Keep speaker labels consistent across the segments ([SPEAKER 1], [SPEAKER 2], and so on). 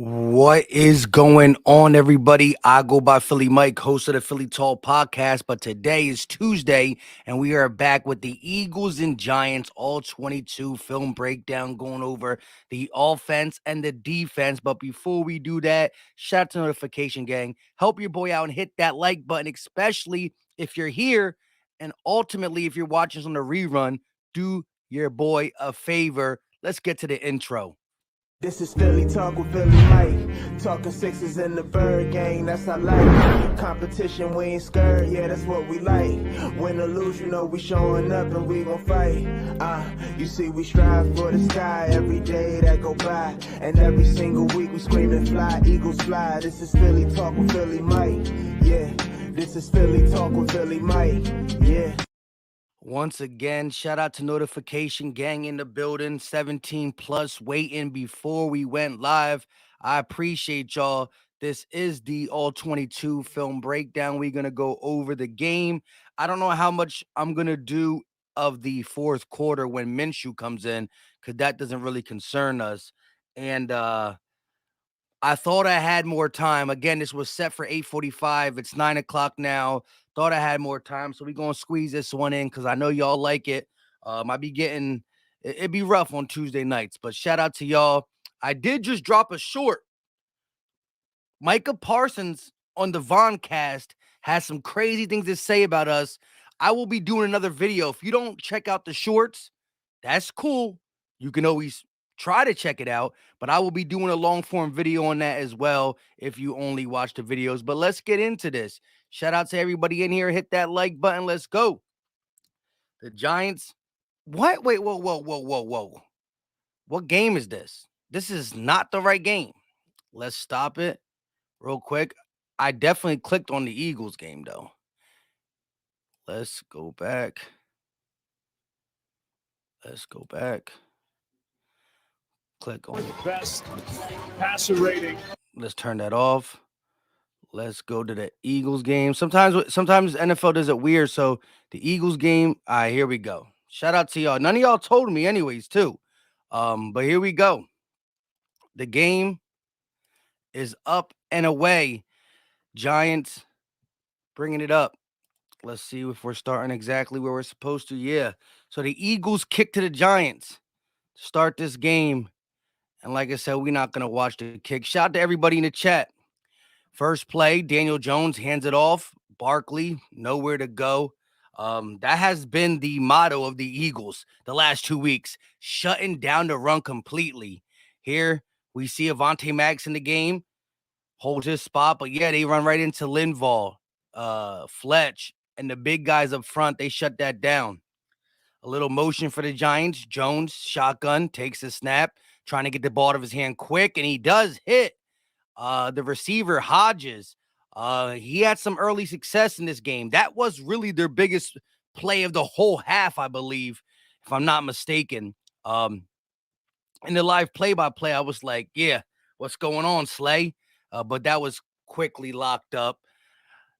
[SPEAKER 1] What is going on, everybody? I go by Philly Mike, host of the Philly Tall podcast, but today is Tuesday, and we are back with the Eagles and Giants All 22 film breakdown, going over the offense and the defense. But before we do that, shout out to Notification Gang. Help your boy out and hit that like button, especially if you're here, and ultimately, if you're watching us on the rerun, do your boy a favor. Let's get to the intro.
[SPEAKER 2] This is Philly Talk with Philly Mike. Talking sixes in the bird gang, that's I like. Competition, we ain't scared, yeah, that's what we like. Win or lose, you know we showing up and we gon' fight. You see we strive for the sky every day that go by. And every single week we screaming fly, Eagles fly. This is Philly Talk with Philly Mike, yeah. This is Philly Talk with Philly Mike, yeah.
[SPEAKER 1] Once again, shout out to Notification Gang in the building, 17 plus waiting before we went live. I appreciate y'all. This is the All 22 film breakdown. We're going to go over the game. I don't know how much I'm going to do of the fourth quarter when Minshew comes in, because that doesn't really concern us. And I thought I had more time. Again, this was set for 8:45. It's 9 o'clock now. Thought I had more time, so we're gonna squeeze this one in because I know y'all like it. I be getting it'd be rough on Tuesday nights, but shout out to y'all. I did just drop a short. Micah Parsons on the Voncast has some crazy things to say about us. I will be doing another video. If you don't check out the shorts, that's cool. You can always try to check it out, but I will be doing a long form video on that as well if you only watch the videos. But let's get into this. Shout out to everybody in here. Hit that like button. Let's go. The Giants. What? Wait, whoa. What game is this? This is not the right game. Let's stop it real quick. I definitely clicked on the Eagles game, though. Let's go back. Click on it.
[SPEAKER 3] Best passer rating.
[SPEAKER 1] Let's turn that off. Let's go to the Eagles game. Sometimes NFL does it weird. So the Eagles game. All right, here we go. Shout out to y'all. None of y'all told me anyways, too. But here we go. The game is up and away. Giants bringing it up. Let's see if we're starting exactly where we're supposed to. Yeah. So the Eagles kick to the Giants to start this game. And like I said, we're not going to watch the kick. Shout out to everybody in the chat. First play, Daniel Jones hands it off. Barkley, nowhere to go. That has been the motto of the Eagles the last 2 weeks, shutting down the run completely. Here we see Avonte Maddox in the game, holds his spot, but yeah, they run right into Linval, Fletch, and the big guys up front. They shut that down. A little motion for the Giants. Jones, shotgun, takes a snap, trying to get the ball out of his hand quick, and he does hit the receiver, Hodges. He had some early success in this game. That was really their biggest play of the whole half, I believe, if I'm not mistaken. In the live play-by-play, I was like, yeah, what's going on, Slay? But that was quickly locked up.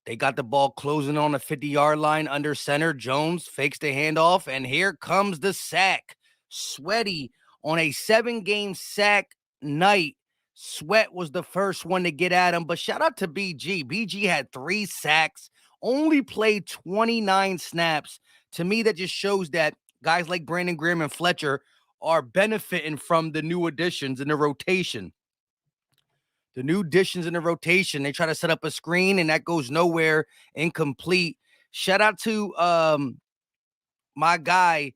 [SPEAKER 1] They got the ball closing on the 50-yard line under center. Jones fakes the handoff, and here comes the sack. Sweaty on a 7-game sack night. Sweat was the first one to get at him, but shout out to BG. BG had 3 sacks, only played 29 snaps. To me, that just shows that guys like Brandon Graham and Fletcher are benefiting from the new additions in the rotation. The new additions in the rotation, they try to set up a screen, and that goes nowhere, incomplete. Shout out to my guy,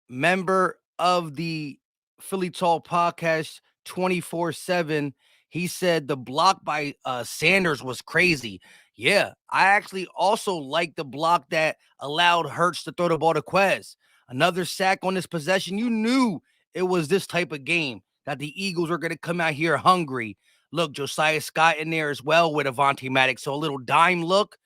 [SPEAKER 1] member of the Philly Tall podcast 24/7. He said the block by Sanders was crazy. Yeah, I actually also like the block that allowed Hurts to throw the ball to Quez. Another sack on this possession. You knew it was this type of game that the Eagles were going to come out here hungry. Look, Josiah Scott in there as well with Avonte Maddox. So a little dime look.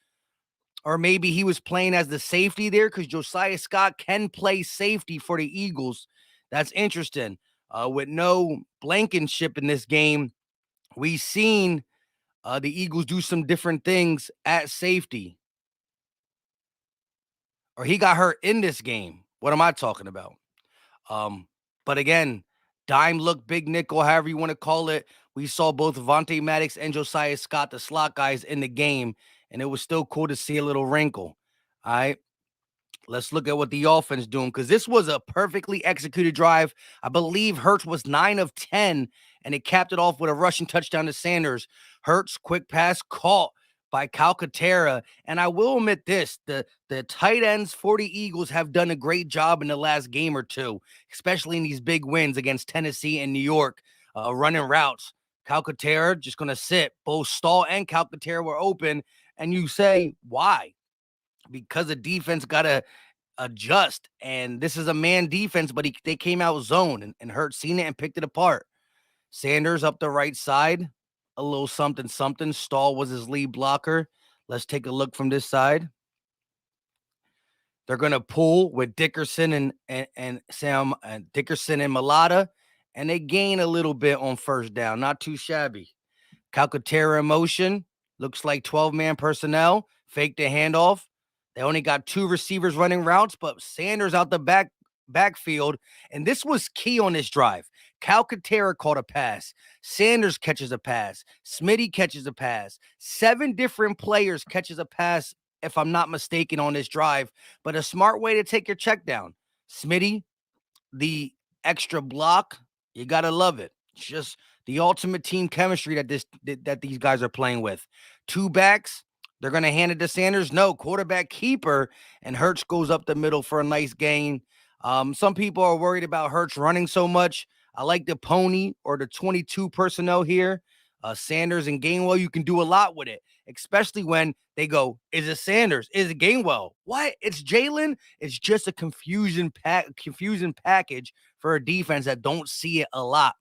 [SPEAKER 1] Or maybe he was playing as the safety there because Josiah Scott can play safety for the Eagles. That's interesting. With no Blankenship in this game, we've seen the Eagles do some different things at safety. Or he got hurt in this game. What am I talking about? But again, dime look, big nickel, however you want to call it. We saw both Vontae Maddox and Josiah Scott, the slot guys, in the game, and it was still cool to see a little wrinkle. All right. Let's look at what the offense doing, because this was a perfectly executed drive. I believe Hurts was 9 of 10, and it capped it off with a rushing touchdown to Sanders. Hurts, quick pass caught by Calcaterra. And I will admit this, the tight ends for the Eagles have done a great job in the last game or two, especially in these big wins against Tennessee and New York, running routes. Calcaterra just going to sit. Both Stahl and Calcaterra were open, and you say, why? Because the defense got to adjust, and this is a man defense, but they came out zone, and Hurts seen it and picked it apart. Sanders up the right side, a little something. Stahl was his lead blocker. Let's take a look from this side. They're going to pull with Dickerson and Sam and Dickerson and Malata, and they gain a little bit on first down. Not too shabby. Calcaterra in motion. Looks like 12-man personnel. Fake the handoff. They only got 2 receivers running routes, but Sanders out the backfield, and this was key on this drive. Calcaterra caught a pass. Sanders catches a pass. Smitty catches a pass. 7 different players catches a pass, if I'm not mistaken, on this drive, but a smart way to take your check down. Smitty, the extra block, you got to love it. It's just the ultimate team chemistry that these guys are playing with. 2 backs. They're going to hand it to Sanders. No, quarterback keeper, and Hurts goes up the middle for a nice gain. Some people are worried about Hurts running so much. I like the pony or the 22 personnel here. Sanders and Gainwell, you can do a lot with it, especially when they go, is it Sanders? Is it Gainwell? What? It's Jalen? It's just a confusion package for a defense that don't see it a lot.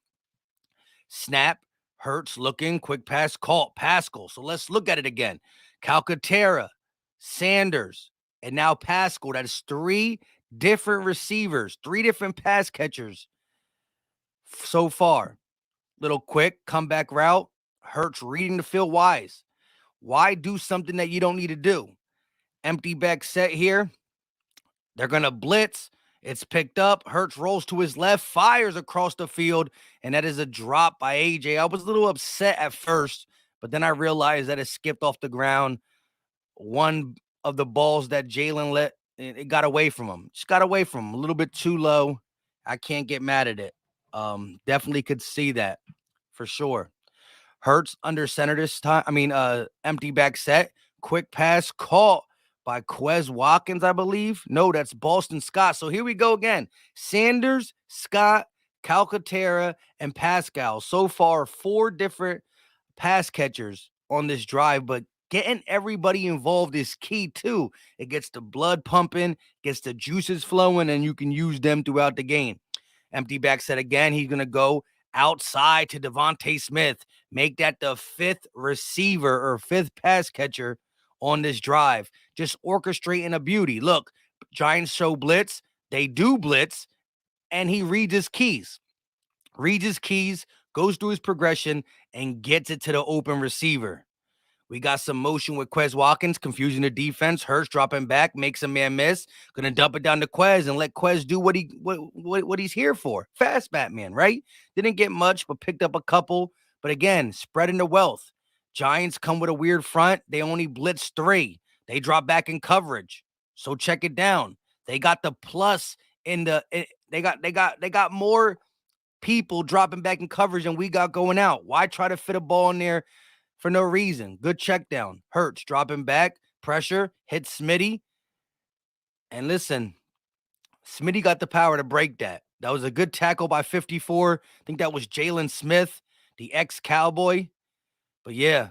[SPEAKER 1] Snap, Hurts looking, quick pass caught, Pascal. So let's look at it again. Calcaterra, Sanders, and now Pascal. That is 3 different receivers, 3 different pass catchers so far. Little quick comeback route. Hurts reading the field wise. Why do something that you don't need to do? Empty back set here. They're going to blitz. It's picked up. Hurts rolls to his left, fires across the field, and that is a drop by AJ. I was a little upset at first, but then I realized that it skipped off the ground. One of the balls that Jalen let, it got away from him. Just got away from him. A little bit too low. I can't get mad at it. Definitely could see that for sure. Hurts under center this time. Empty back set. Quick pass caught by Quez Watkins, I believe. No, that's Boston Scott. So here we go again. Sanders, Scott, Calcaterra, and Pascal. So far, 4 different pass catchers on this drive, but getting everybody involved is key too. It gets the blood pumping, gets the juices flowing, and you can use them throughout the game. Empty back set again. He's going to go outside to Devontae Smith. Make that the 5th receiver or 5th pass catcher on this drive. Just orchestrating a beauty. Look, Giants show blitz. They do blitz, and he reads his keys. Goes through his progression, and gets it to the open receiver. We got some motion with Quez Watkins, confusing the defense. Hurts dropping back, makes a man miss. Gonna dump it down to Quez and let Quez do what he's here for. Fast Batman, right? Didn't get much, but picked up a couple. But again, spreading the wealth. Giants come with a weird front. They only blitz 3. They drop back in coverage. So check it down. They got the plus in the. They got more people dropping back in coverage than we got going out. Why try to fit a ball in there for no reason? Good check down. Hurts dropping back, pressure, hits Smitty. And listen, Smitty got the power to break that. That was a good tackle by 54. I think that was Jalen Smith, the ex-Cowboy. But yeah,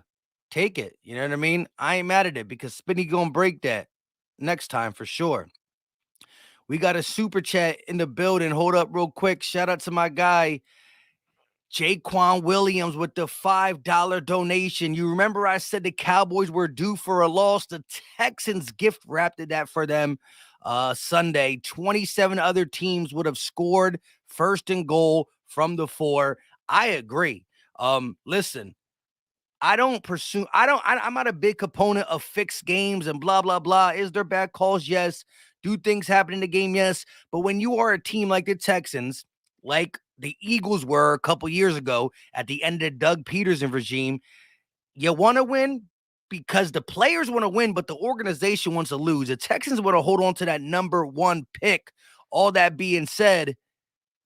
[SPEAKER 1] take it. You know what I mean? I ain't mad at it because Smitty gonna break that next time for sure. We got a super chat in the building. Hold up real quick. Shout out to my guy, Jaquan Williams, with the $5 donation. You remember I said the Cowboys were due for a loss. The Texans gift wrapped that for them Sunday. 27 other teams would have scored 1st and goal from the 4. I agree. Listen, I'm not a big component of fixed games and blah, blah, blah. Is there bad calls? Yes. Do things happen in the game? Yes. But when you are a team like the Texans, like the Eagles were a couple years ago at the end of the Doug Peterson regime. You want to win because the players want to win, but the organization wants to lose. The Texans want to hold on to that number 1 pick. All that being said,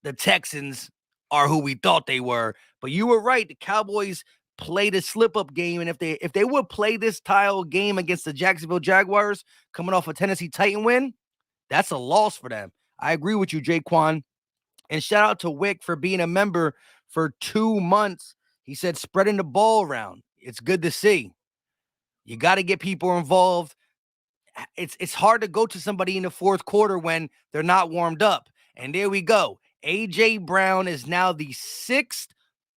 [SPEAKER 1] the Texans are who we thought they were. But you were right. The Cowboys played a slip-up game, and if they would play this style game against the Jacksonville Jaguars coming off a Tennessee Titan win, that's a loss for them. I agree with you, Jaquan. And shout out to Wick for being a member for 2 months. He said spreading the ball around. It's good to see. You got to get people involved. It's hard to go to somebody in the fourth quarter when they're not warmed up. And there we go. A.J. Brown is now the 6th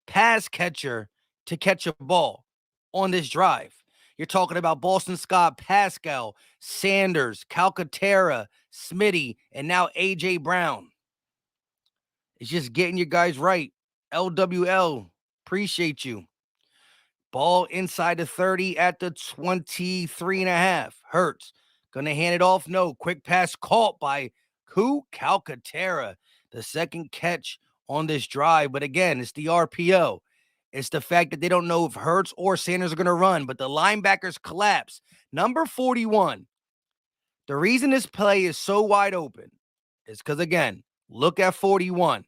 [SPEAKER 1] pass catcher to catch a ball on this drive. You're talking about Boston Scott, Pascal, Sanders, Calcaterra, Smitty, and now A.J. Brown. It's just getting you guys right. LWL, appreciate you. Ball inside the 30 at the 23.5. Hurts. Gonna hand it off. No. Quick pass caught by who? Calcaterra. The second catch on this drive. But again, it's the RPO. It's the fact that they don't know if Hurts or Sanders are gonna run, but the linebackers collapse. Number 41. The reason this play is so wide open is because, again, look at 41.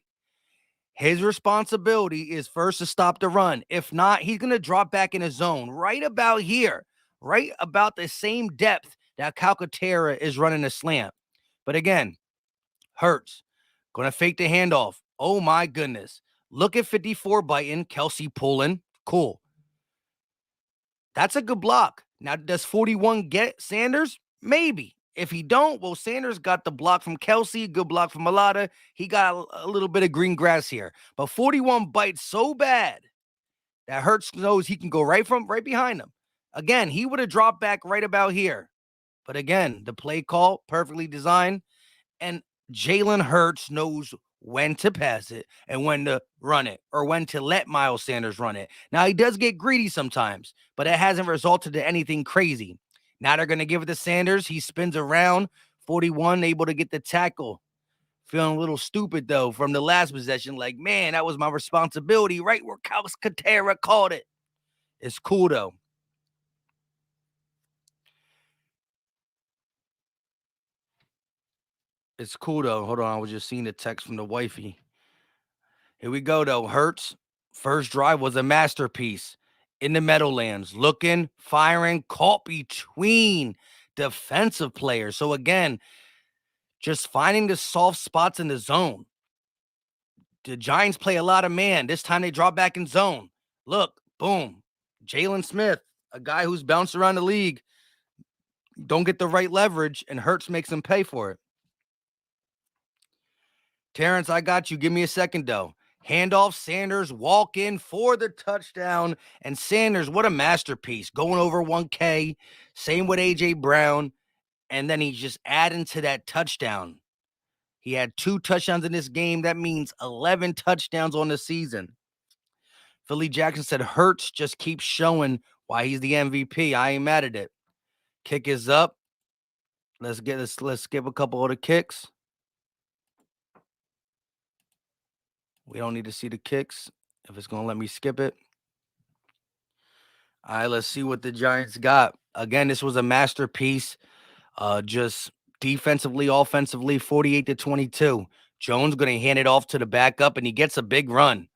[SPEAKER 1] His responsibility is first to stop the run. If not, he's going to drop back in his zone right about here, right about the same depth that Calcaterra is running a slant. But again, Hurts going to fake the handoff. Oh, my goodness. Look at 54 biting, Kelsey pulling. Cool. That's a good block. Now, does 41 get Sanders? Maybe. If he don't, well, Sanders got the block from Kelsey, good block from Malata. He got a little bit of green grass here. But 41 bites so bad that Hurts knows he can go right behind him. Again, he would have dropped back right about here. But again, the play call, perfectly designed. And Jalen Hurts knows when to pass it and when to run it or when to let Miles Sanders run it. Now, he does get greedy sometimes, but it hasn't resulted in anything crazy. Now they're going to give it to Sanders. He spins around. 41, able to get the tackle. Feeling a little stupid, though, from the last possession. Like, man, that was my responsibility right where Calcaterra called it. It's cool, though. It's cool, though. Hold on. I was just seeing the text from the wifey. Here we go, though. Hurts. First drive was a masterpiece. In the Meadowlands, looking, firing, caught between defensive players. So again, just finding the soft spots in the zone. The Giants play a lot of man. This time they drop back in zone. Look, boom. Jalen Smith, a guy who's bounced around the league, don't get the right leverage, and Hurts makes him pay for it. Terrence, I got you. Give me a second, though. Handoff, Sanders, walk in for the touchdown. And Sanders, what a masterpiece. Going over 1K. Same with A.J. Brown. And then he's just adding to that touchdown. He had 2 touchdowns in this game. That means 11 touchdowns on the season. Philly Jackson said, Hurts just keeps showing why he's the MVP. I ain't mad at it. Kick is up. Let's skip a couple of the kicks. We don't need to see the kicks if it's going to let me skip it. All right, let's see what the Giants got. Again, this was a masterpiece. Just defensively, offensively, 48-22. Jones going to hand it off to the backup, and he gets a big run.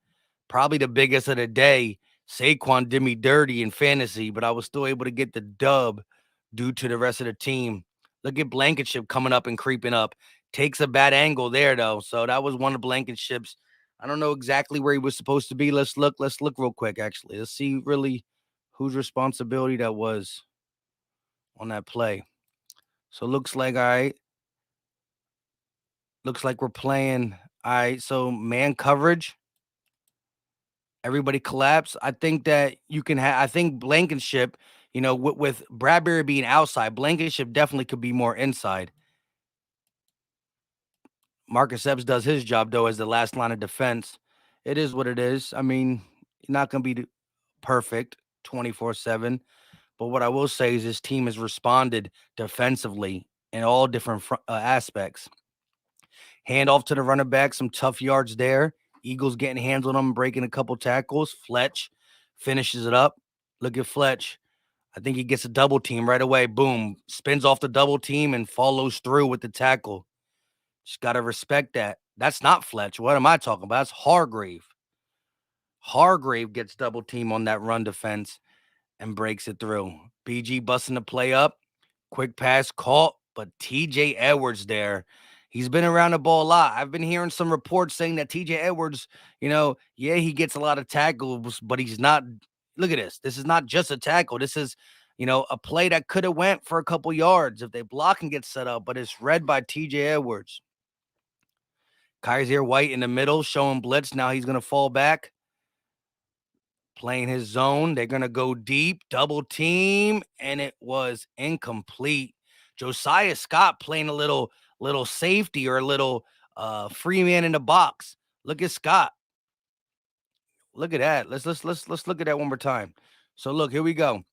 [SPEAKER 1] Probably the biggest of the day. Saquon did me dirty in fantasy, but I was still able to get the dub due to the rest of the team. Look at Blankenship coming up and creeping up. Takes a bad angle there, though. So that was one of Blankenship's. I don't know exactly where he was supposed to be. Let's look real quick, actually. Let's see really whose responsibility that was on that play. So looks like, all right. Looks like we're playing, all right, so man coverage. Everybody collapse. I think that you can have, I think Blankenship, with Bradbury being outside, Blankenship definitely could be more inside. Marcus Epps does his job, though, as the last line of defense. It is what it is. I mean, you're not going to be perfect 24/7. But what I will say is this team has responded defensively in all different aspects. Hand off to the running back, some tough yards there. Eagles getting hands on him, breaking a couple tackles. Fletch finishes it up. Look at Fletch. I think he gets a double team right away. Boom. Spins off the double team and follows through with the tackle. Just got to respect that. That's not Fletch. What am I talking about? That's Hargrave. Hargrave gets double team on that run defense and breaks it through. BG busting the play up. Quick pass caught, but TJ Edwards there. He's been around the ball a lot. I've been hearing some reports saying that TJ Edwards, yeah, he gets a lot of tackles, but he's not. Look at this. This is not just a tackle. This is, a play that could have went for a couple yards if they block and get set up, but it's read by TJ Edwards. Kyzir White in the middle, showing blitz. Now he's going to fall back. Playing his zone. They're going to go deep, double team, and it was incomplete. Josiah Scott playing a little safety or a little free man in the box. Look at Scott. Look at that. Let's look at that one more time. So look, here we go.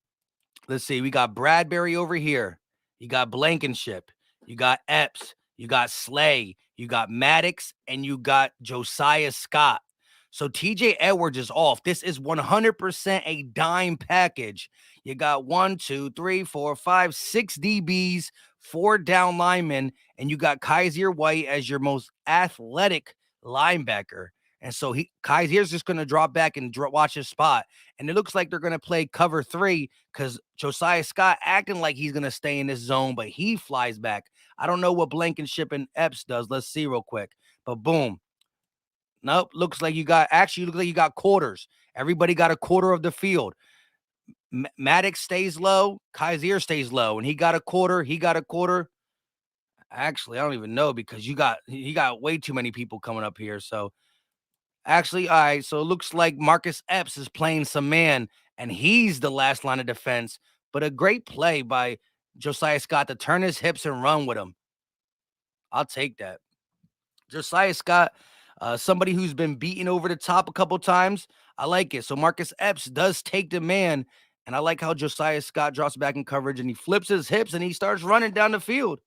[SPEAKER 1] Let's see. We got Bradbury over here. You got Blankenship. You got Epps. You got Slay. You got Maddox, and you got Josiah Scott. So TJ Edwards is off. This is 100% a dime package. You got 1, 2, 3, 4, 5, 6 DBs, 4 down linemen, and you got Kyzir White as your most athletic linebacker. And so Kyzir's just going to drop back and watch his spot. And it looks like they're going to play cover 3 because Josiah Scott acting like he's going to stay in this zone, but he flies back. I don't know what Blankenship and Epps does. Let's see real quick. But boom. Nope. Looks like you got quarters. Everybody got a quarter of the field. Maddox stays low. Kyzir stays low. And he got a quarter. Actually, I don't even know because he got way too many people coming up here. So actually, all right. So it looks like Marcus Epps is playing some man, and he's the last line of defense. But a great play by Josiah Scott to turn his hips and run with him. I'll take that. Josiah Scott, somebody who's been beaten over the top a couple times. I like it. So Marcus Epps does take the man, and I like how Josiah Scott drops back in coverage, and he flips his hips, and he starts running down the field.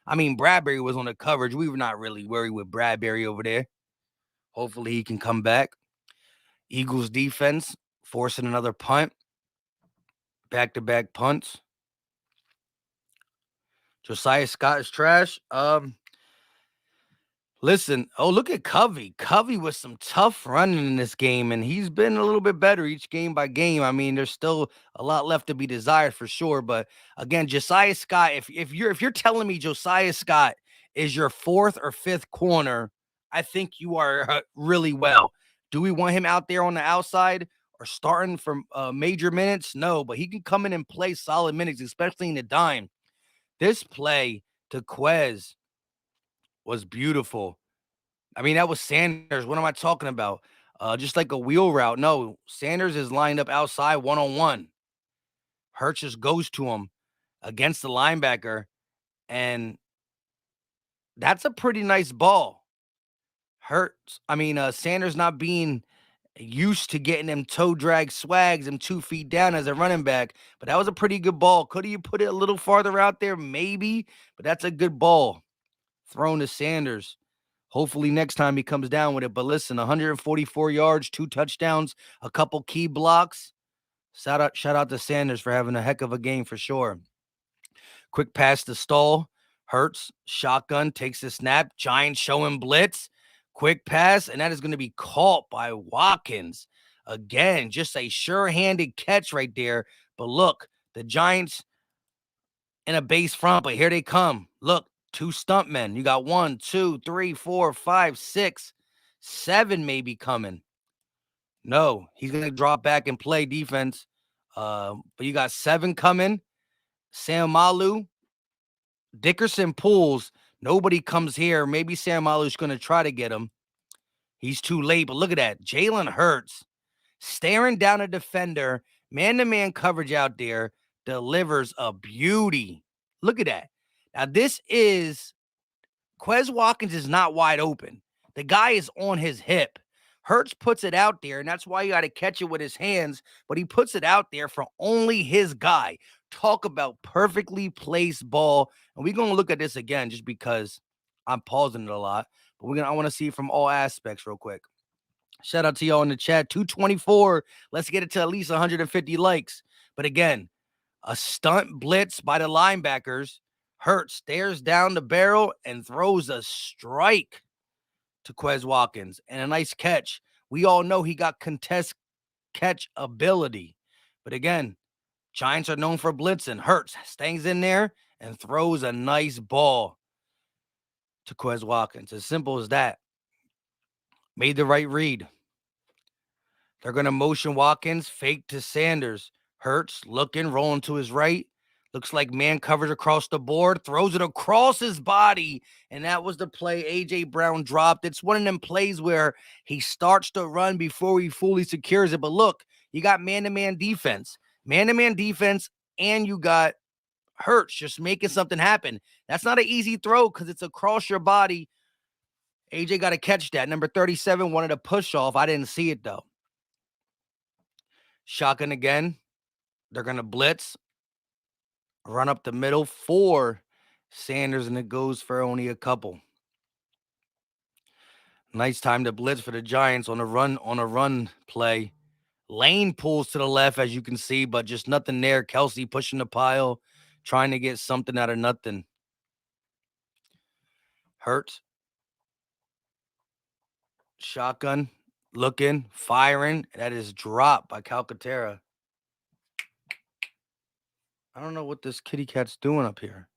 [SPEAKER 1] I mean, Bradbury was on the coverage. We were not really worried with Bradbury over there. Hopefully he can come back. Eagles defense forcing another punt. Back-to-back punts. Josiah Scott is trash. Listen, look at Covey. Covey was some tough running in this game, and he's been a little bit better each game by game. I mean, there's still a lot left to be desired for sure. But again, Josiah Scott, if you're telling me Josiah Scott is your 4th or 5th corner, I think you are really well. Do we want him out there on the outside or starting from major minutes? No, but he can come in and play solid minutes, especially in the dime. This play to Quez was beautiful. I mean, that was Sanders. What am I talking about? Just like a wheel route. No, Sanders is lined up outside one-on-one. Hurts just goes to him against the linebacker, and that's a pretty nice ball. Sanders not being used to getting them toe drag swags, them 2 feet down as a running back, but that was a pretty good ball. Could you put it a little farther out there? Maybe, but that's a good ball. Thrown to Sanders. Hopefully next time he comes down with it. But listen, 144 yards, 2 touchdowns, a couple key blocks. Shout out to Sanders for having a heck of a game for sure. Quick pass to Stahl. Hurts. Shotgun. Takes the snap. Giants showing blitz. Quick pass. And that is going to be caught by Watkins. Again, just a sure-handed catch right there. But look, the Giants in a base front. But here they come. Look. 2 stuntmen. You got 1, 2, 3, 4, 5, 6, 7 maybe coming. No, he's going to drop back and play defense. But you got 7 coming. Sam Malu. Dickerson pulls. Nobody comes here. Maybe Sam Malu's going to try to get him. He's too late. But look at that. Jalen Hurts staring down a defender. Man-to-man coverage out there. Delivers a beauty. Look at that. Now, Quez Watkins is not wide open. The guy is on his hip. Hurts puts it out there, and that's why you got to catch it with his hands, but he puts it out there for only his guy. Talk about perfectly placed ball, and we're going to look at this again just because I'm pausing it a lot, but I want to see it from all aspects real quick. Shout out to y'all in the chat. 224. Let's get it to at least 150 likes. But again, a stunt blitz by the linebackers. Hurts stares down the barrel and throws a strike to Quez Watkins. And a nice catch. We all know he got contest catch ability. But again, Giants are known for blitzing. Hurts stays in there and throws a nice ball to Quez Watkins. As simple as that. Made the right read. They're going to motion Watkins, fake to Sanders. Hurts looking, rolling to his right. Looks like man coverage across the board. Throws it across his body. And that was the play A.J. Brown dropped. It's one of them plays where he starts to run before he fully secures it. But look, you got man-to-man defense. Man-to-man defense, and you got Hurts just making something happen. That's not an easy throw because it's across your body. A.J. got to catch that. Number 37 wanted a push off. I didn't see it, though. Shotgun again. They're going to blitz. Run up the middle for Sanders, and it goes for only a couple. Nice time to blitz for the Giants on a run play. Lane pulls to the left, as you can see, but just nothing there. Kelsey pushing the pile, trying to get something out of nothing. Hurts. Shotgun. Looking, firing. That is dropped by Calcaterra. I don't know what this kitty cat's doing up here.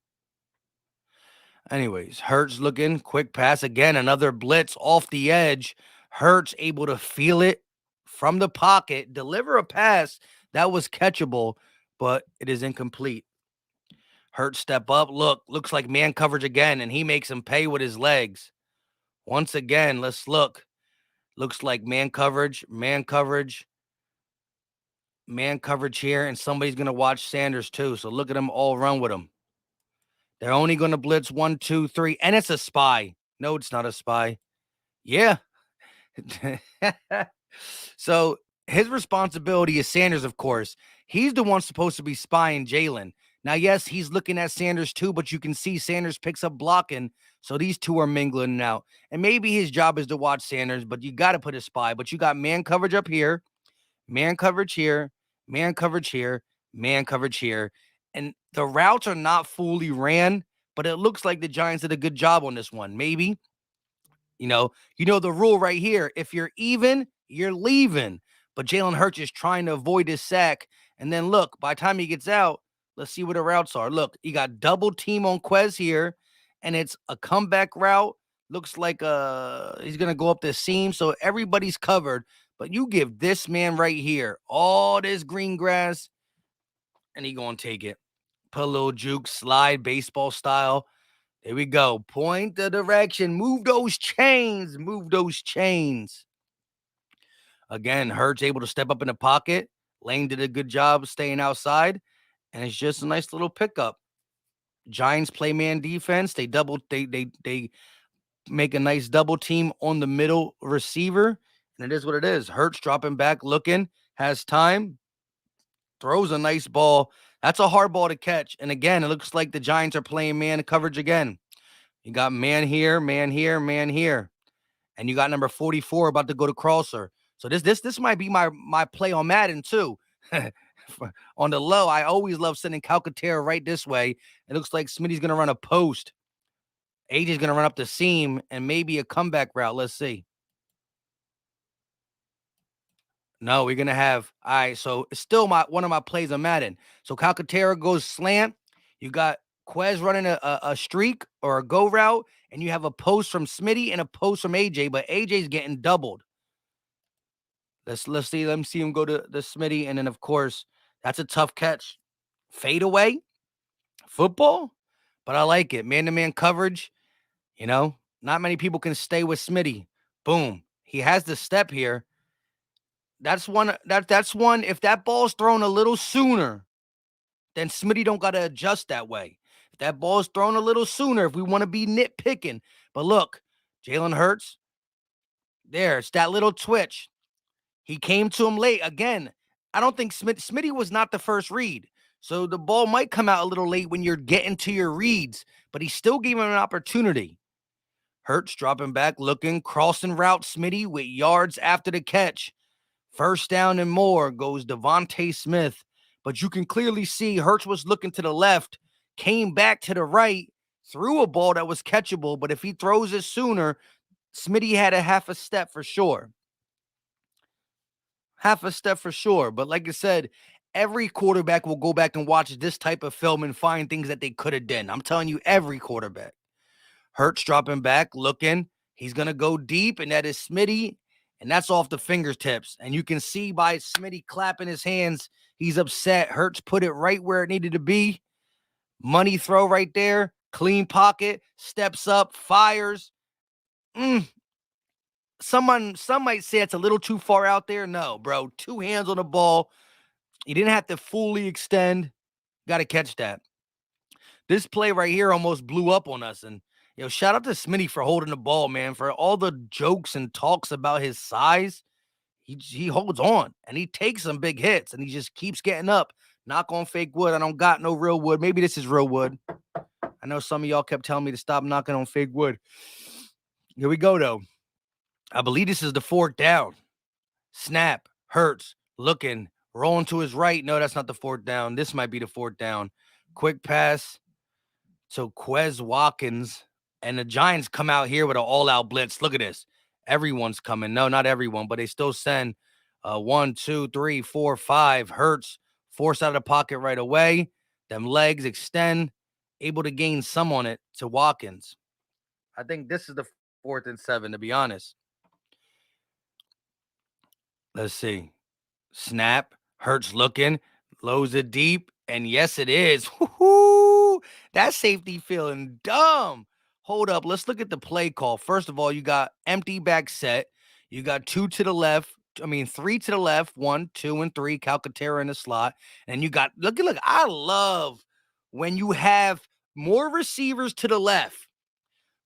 [SPEAKER 1] Anyways, Hurts looking, quick pass again, another blitz off the edge. Hurts able to feel it from the pocket, deliver a pass that was catchable, but it is incomplete. Hurts step up, looks like man coverage again, and he makes him pay with his legs. Once again, let's look. Looks like man coverage here, and somebody's going to watch Sanders too. So look at them all run with him. They're only going to blitz 1, 2, 3, and it's a spy. No, it's not a spy. Yeah. So his responsibility is Sanders, of course. He's the one supposed to be spying Jalen. Now, yes, he's looking at Sanders too, but you can see Sanders picks up blocking. So these two are mingling now. And maybe his job is to watch Sanders, but you got to put a spy. But you got man coverage up here, man coverage here, man coverage here, man coverage here. And the routes are not fully ran, but it looks like the Giants did a good job on this one. Maybe, you know the rule right here. If you're even, you're leaving. But Jalen Hurts is trying to avoid his sack. And then look, by the time he gets out, let's see what the routes are. Look, you got double team on Quez here, and it's a comeback route. Looks like he's going to go up the seam, so everybody's covered. But you give this man right here all this green grass, and he going to take it. Put a little juke, slide, baseball style. There we go. Point the direction. Move those chains. Move those chains. Again, Hurts able to step up in the pocket. Lane did a good job staying outside. And it's just a nice little pickup. Giants play man defense. They make a nice double team on the middle receiver. And it is what it is. Hurts dropping back, looking, has time, throws a nice ball. That's a hard ball to catch. And again, it looks like the Giants are playing man coverage again. You got man here, man here, man here. And you got number 44 about to go to crosser. So this might be my play on Madden too. On the low, I always love sending Calcaterra right this way. It looks like Smitty's going to run a post. AJ's going to run up the seam and maybe a comeback route. Let's see. No, we're going to have, all right, so it's still one of my plays on Madden. So Calcaterra goes slant. You got Quez running a streak or a go route, and you have a post from Smitty and a post from AJ, but AJ's getting doubled. Let's see. Let me see him go to the Smitty, and then, of course, that's a tough catch. Fade away. Football. But I like it. Man-to-man coverage. Not many people can stay with Smitty. Boom. He has the step here. That's one. That's one. If that ball's thrown a little sooner, then Smitty don't got to adjust that way. If that ball's thrown a little sooner, if we want to be nitpicking. But look, Jalen Hurts. There, it's that little twitch. He came to him late. Again, I don't think Smitty was not the first read. So the ball might come out a little late when you're getting to your reads, but he still gave him an opportunity. Hurts dropping back, looking, crossing route, Smitty with yards after the catch. First down and more goes Devontae Smith. But you can clearly see Hurts was looking to the left, came back to the right, threw a ball that was catchable. But if he throws it sooner, Smitty had a half a step for sure. Half a step for sure. But like I said, every quarterback will go back and watch this type of film and find things that they could have done. I'm telling you, every quarterback. Hurts dropping back, looking. He's going to go deep, and that is Smitty, and that's off the fingertips. And you can see by Smitty clapping his hands, he's upset. Hurts put it right where it needed to be. Money throw right there. Clean pocket. Steps up. Fires. Some might say it's a little too far out there. No, bro. 2 hands on the ball. He didn't have to fully extend. Got to catch that. This play right here almost blew up on us. And, shout out to Smitty for holding the ball, man. For all the jokes and talks about his size, he holds on. And he takes some big hits. And he just keeps getting up. Knock on fake wood. I don't got no real wood. Maybe this is real wood. I know some of y'all kept telling me to stop knocking on fake wood. Here we go, though. I believe this is the 4th down. Snap. Hurts. Looking. Rolling to his right. No, that's not the 4th down. This might be the 4th down. Quick pass. So Quez Watkins. And the Giants come out here with an all-out blitz. Look at this. Everyone's coming. No, not everyone, but they still send 1, 2, 3, 4, 5. Hurts. Force out of the pocket right away. Them legs extend. Able to gain some on it to Watkins. I think this is the 4th and 7, to be honest. Let's see. Snap. Hurts looking. Loads it deep. And yes, it is. Woo-hoo! That safety feeling dumb. Hold up. Let's look at the play call. First of all, you got empty back set. You got 3 to the left. 1, 2, and 3. Calcaterra in the slot. And you got, look. I love when you have more receivers to the left,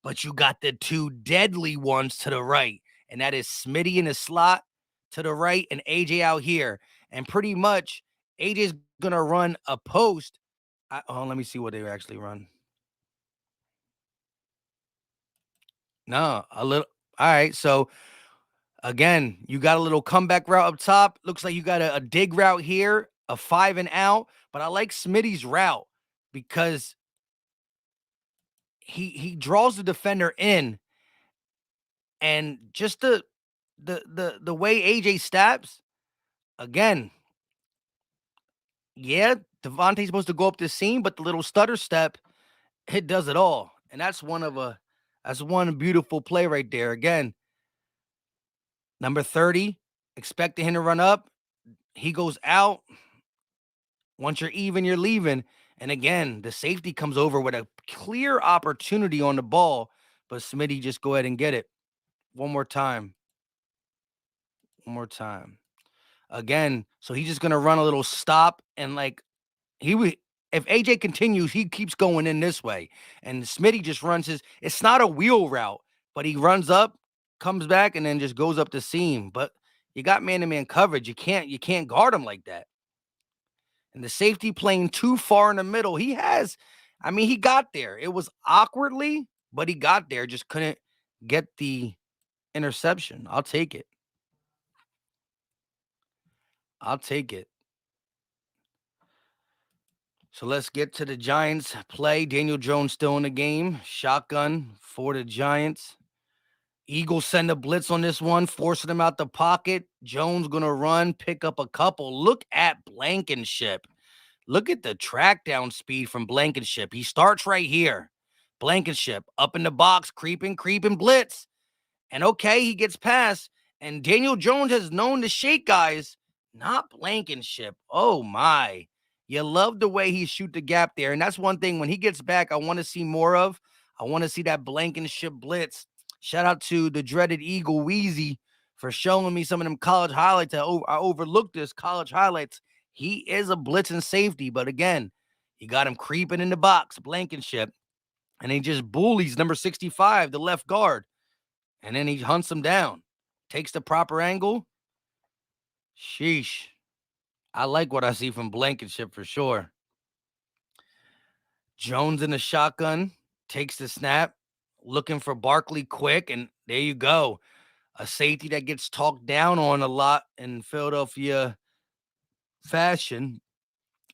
[SPEAKER 1] but you got the 2 deadly ones to the right. And that is Smitty in the slot to the right and AJ out here. And pretty much AJ's going to run a post. Let me see what they actually run. No, a little. All right. So again, you got a little comeback route up top. Looks like you got a dig route here, a 5 and out. But I like Smitty's route because he draws the defender in. And just the way AJ steps, again, yeah, Devontae's supposed to go up the seam, but the little stutter step, it does it all. And that's one beautiful play right there. Again, number 30, expecting him to run up. He goes out. Once you're even, you're leaving. And again, the safety comes over with a clear opportunity on the ball, but Smitty just go ahead and get it. One more time. Again, so he's just going to run a little stop. And if AJ continues, he keeps going in this way. And Smitty just runs it's not a wheel route, but he runs up, comes back, and then just goes up the seam. But you got man-to-man coverage. You can't guard him like that. And the safety playing too far in the middle. He got there. It was awkwardly, but he got there. Just couldn't get the interception. I'll take it. So let's get to the Giants play. Daniel Jones still in the game. Shotgun for the Giants. Eagles send a blitz on this one, forcing them out the pocket. Jones going to run, pick up a couple. Look at Blankenship. Look at the track down speed from Blankenship. He starts right here. Blankenship up in the box, creeping, blitz. And okay, he gets past. And Daniel Jones has known to shake guys, not Blankenship. Oh, my. You love the way he shoot the gap there. And that's one thing, when he gets back, I want to see more of. I want to see that Blankenship blitz. Shout out to the dreaded Eagle Weezy for showing me some of them college highlights. I overlooked this college highlights. He is a blitzing safety. But again, you got him creeping in the box, Blankenship. And he just bullies number 65, the left guard. And then he hunts him down. Takes the proper angle. Sheesh. I like what I see from Blankenship for sure. Jones in the shotgun. Takes the snap. looking for Barkley quick, and there you go. A safety that gets talked down on a lot in Philadelphia fashion.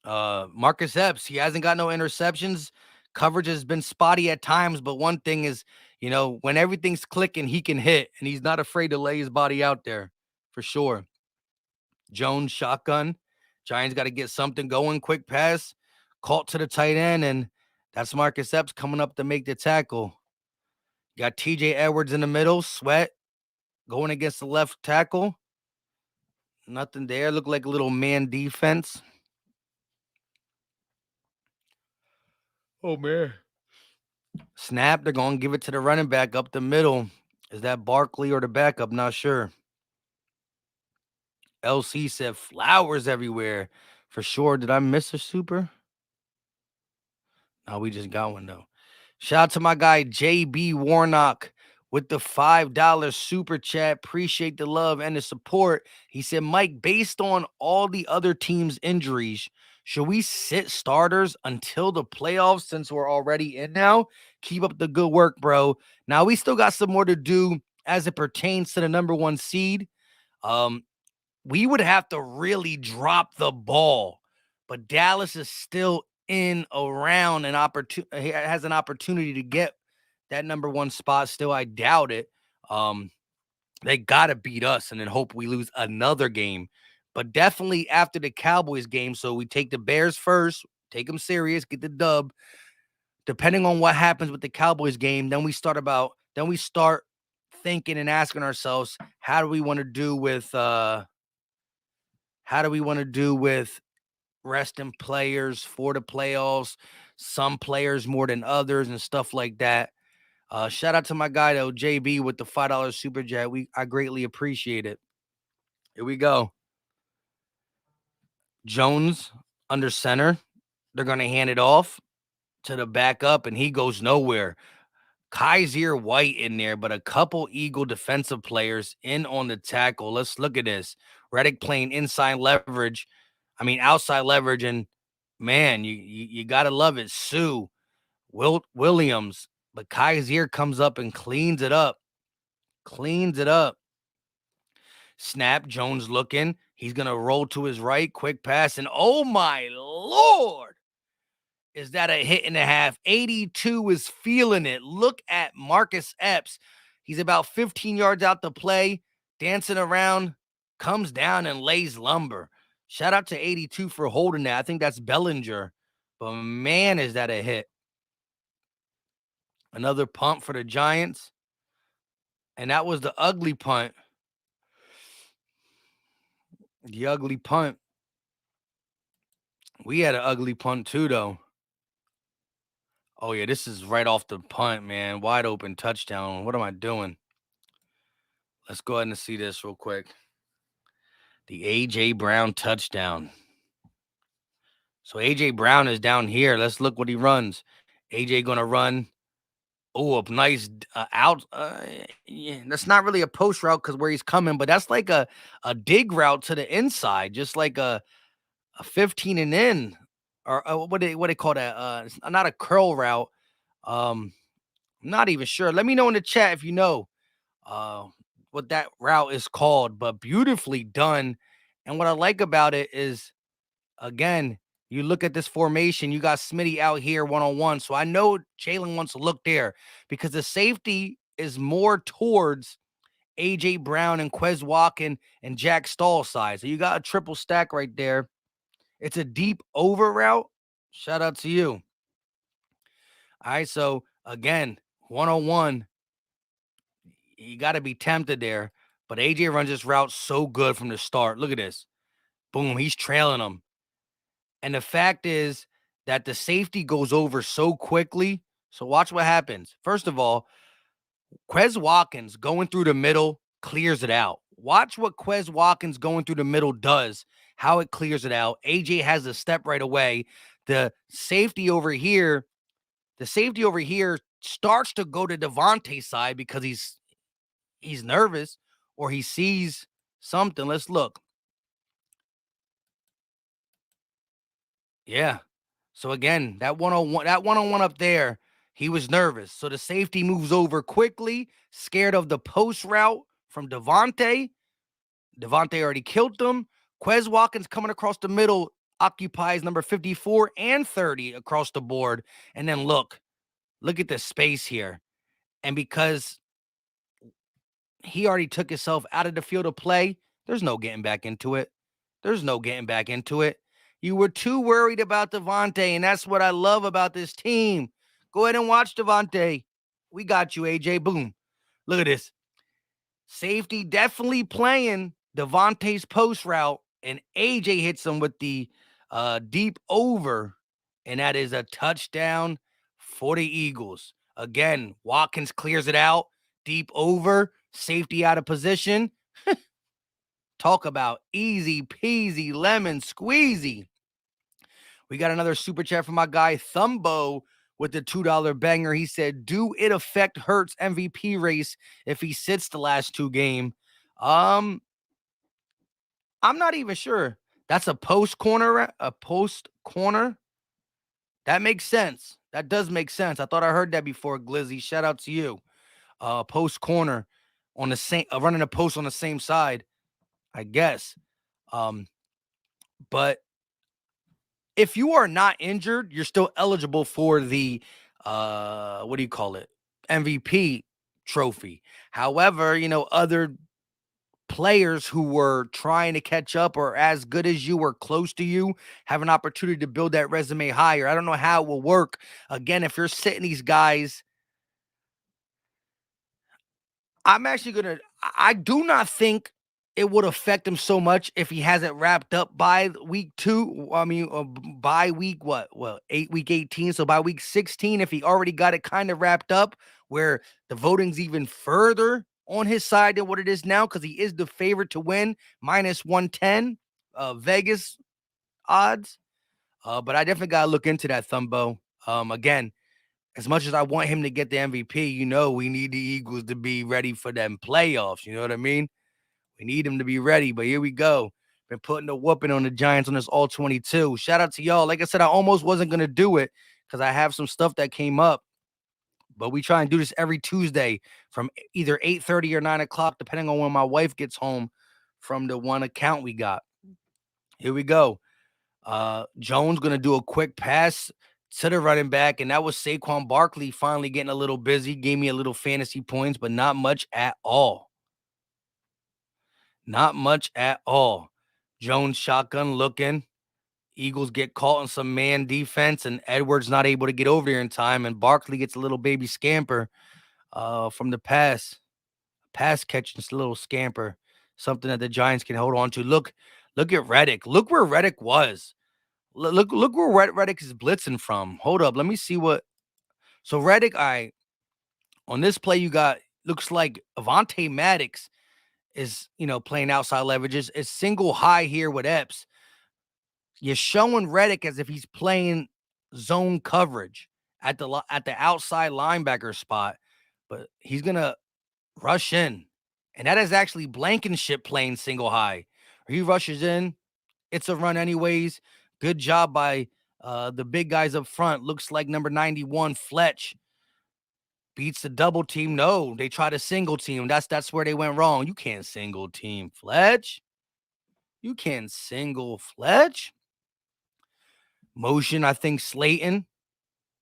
[SPEAKER 1] Marcus Epps, he hasn't got no interceptions. Coverage has been spotty at times, but one thing is, when everything's clicking, he can hit, and he's not afraid to lay his body out there for sure. Jones shotgun. Giants got to get something going. Quick pass, caught to the tight end, and that's Marcus Epps coming up to make the tackle. Got TJ Edwards in the middle. Sweat going against the left tackle. Nothing there. Looked like a little man defense. Oh, man. Snap. They're going to give it to the running back up the middle. Is that Barkley or the backup? Not sure. LC said flowers everywhere. For sure. Did I miss a super? No, we just got one, though. Shout out to my guy, JB Warnock, with the $5 super chat. Appreciate the love and the support. He said, Mike, based on all the other teams' injuries, should we sit starters until the playoffs since we're already in now? Keep up the good work, bro. Now, we still got some more to do as it pertains to the number 1 seed. We would have to really drop the ball, but Dallas is still in around an opportunity, has an opportunity to get that number 1 spot. Still, I doubt it. They got to beat us and then hope we lose another game, but definitely after the Cowboys game. So we take the Bears first, take them serious, get the dub. Depending on what happens with the Cowboys game, then we start thinking and asking ourselves, how do we want to do with resting players for the playoffs, some players more than others and stuff like that. Shout out to my guy, though, JB, with the $5 super chat. I greatly appreciate it. Here we go. Jones under center. They're going to hand it off to the backup, and he goes nowhere. Kaiser White in there, but a couple Eagle defensive players in on the tackle. Let's look at this. Reddick playing outside leverage, and man, you gotta love it. Sue, Williams, but Kaiser comes up and cleans it up. Snap, Jones looking. He's gonna roll to his right, quick pass, and oh my Lord, is that a hit and a half? 82 is feeling it. Look at Marcus Epps. He's about 15 yards out the play, dancing around, comes down and lays lumber. Shout out to 82 for holding that. I think that's Bellinger. But man, is that a hit. Another punt for the Giants. And that was the ugly punt. The ugly punt. We had an ugly punt too, though. Oh, yeah, this is right off the punt, man. Wide open touchdown. What am I doing? Let's go ahead and see this real quick. The A.J. Brown touchdown. So A.J. Brown is down here. Let's look what he runs. A.J. going to run. Oh, a nice out. Yeah, that's not really a post route because where he's coming, but that's like a dig route to the inside, just like a 15 and in. Or what they call that? It's not a curl route. I'm not even sure. Let me know in the chat if you know what that route is called, but beautifully done. And what I like about it is, again, you look at this formation, you got Smitty out here one-on-one. So I know Jalen wants to look there because the safety is more towards A.J. Brown and Quez Walken and Jack Stahl side. So you got a triple stack right there. It's a deep over route. Shout out to you. All right, so again, 101. You got to be tempted there. But AJ runs this route so good from the start. Look at this. Boom, he's trailing him. And the fact is that the safety goes over so quickly. So watch what happens. First of all, Quez Watkins going through the middle clears it out. Watch what Quez Watkins going through the middle does, how it clears it out. AJ has a step right away. The safety over here starts to go to Devontae's side because he's nervous or he sees something. Let's look. Yeah. So again, that one-on-one up there, He was nervous. So the safety moves over quickly, scared of the post route from Devontae. Devontae already killed them. Quez Watkins coming across the middle occupies number 54 and 30 across the board. And then look at the space here. And because he already took himself out of the field of play, there's no getting back into it. You were too worried about Devontae, and that's what I love about this team. Go ahead and watch Devontae. We got you, AJ. Boom. Look at this. Safety definitely playing Devontae's post route, and AJ hits him with the deep over, and that is a touchdown for the Eagles. Again, Watkins clears it out, deep over, safety out of position. Talk about easy peasy lemon squeezy. We got another super chat from my guy Thumbo with the $2 banger. He said, do it affect Hurts MVP race if he sits the last 2 games? I'm not even sure. That's a post corner. That makes sense. That does make sense. I thought I heard that before, Glizzy. Shout out to you. Post corner on the same, running a post on the same side, I guess. But if you are not injured, you're still eligible for the what do you call it? MVP trophy. However, other players who were trying to catch up or as good as you or close to you have an opportunity to build that resume higher. I don't know how it will work. Again, if you're sitting these guys, I do not think it would affect him so much if he has it wrapped up by week 2. I mean, by week, week 18. So by week 16, if he already got it kind of wrapped up where the voting's even further on his side than what it is now, because he is the favorite to win, minus 110 Vegas odds. But I definitely got to look into that, Thumbo. Again, as much as I want him to get the MVP, we need the Eagles to be ready for them playoffs. You know what I mean? We need him to be ready, but here we go. Been putting the whooping on the Giants on this all 22. Shout out to y'all. Like I said, I almost wasn't going to do it because I have some stuff that came up, but we try and do this every Tuesday from either 8:30 or 9 o'clock, depending on when my wife gets home from the one account we got. Here we go. Jones going to do a quick pass to the running back, and that was Saquon Barkley finally getting a little busy, gave me a little fantasy points, but not much at all. Not much at all. Jones shotgun looking. Eagles get caught in some man defense, and Edwards not able to get over there in time, and Barkley gets a little baby scamper from the pass catch, just a little scamper, something that the Giants can hold on to. Look at Reddick. Look where Reddick was. Look where Reddick is blitzing from. Hold up, let me see what. So Reddick, on this play you got, looks like Avonte Maddox is, playing outside leverages. It's single high here with Epps. You're showing Reddick as if he's playing zone coverage at the outside linebacker spot, but he's going to rush in. And that is actually Blankenship playing single high. He rushes in. It's a run anyways. Good job by the big guys up front. Looks like number 91, Fletch, beats the double team. No, they try to single team. That's where they went wrong. You can't single team Fletch. You can't single Fletch. Motion, I think Slayton.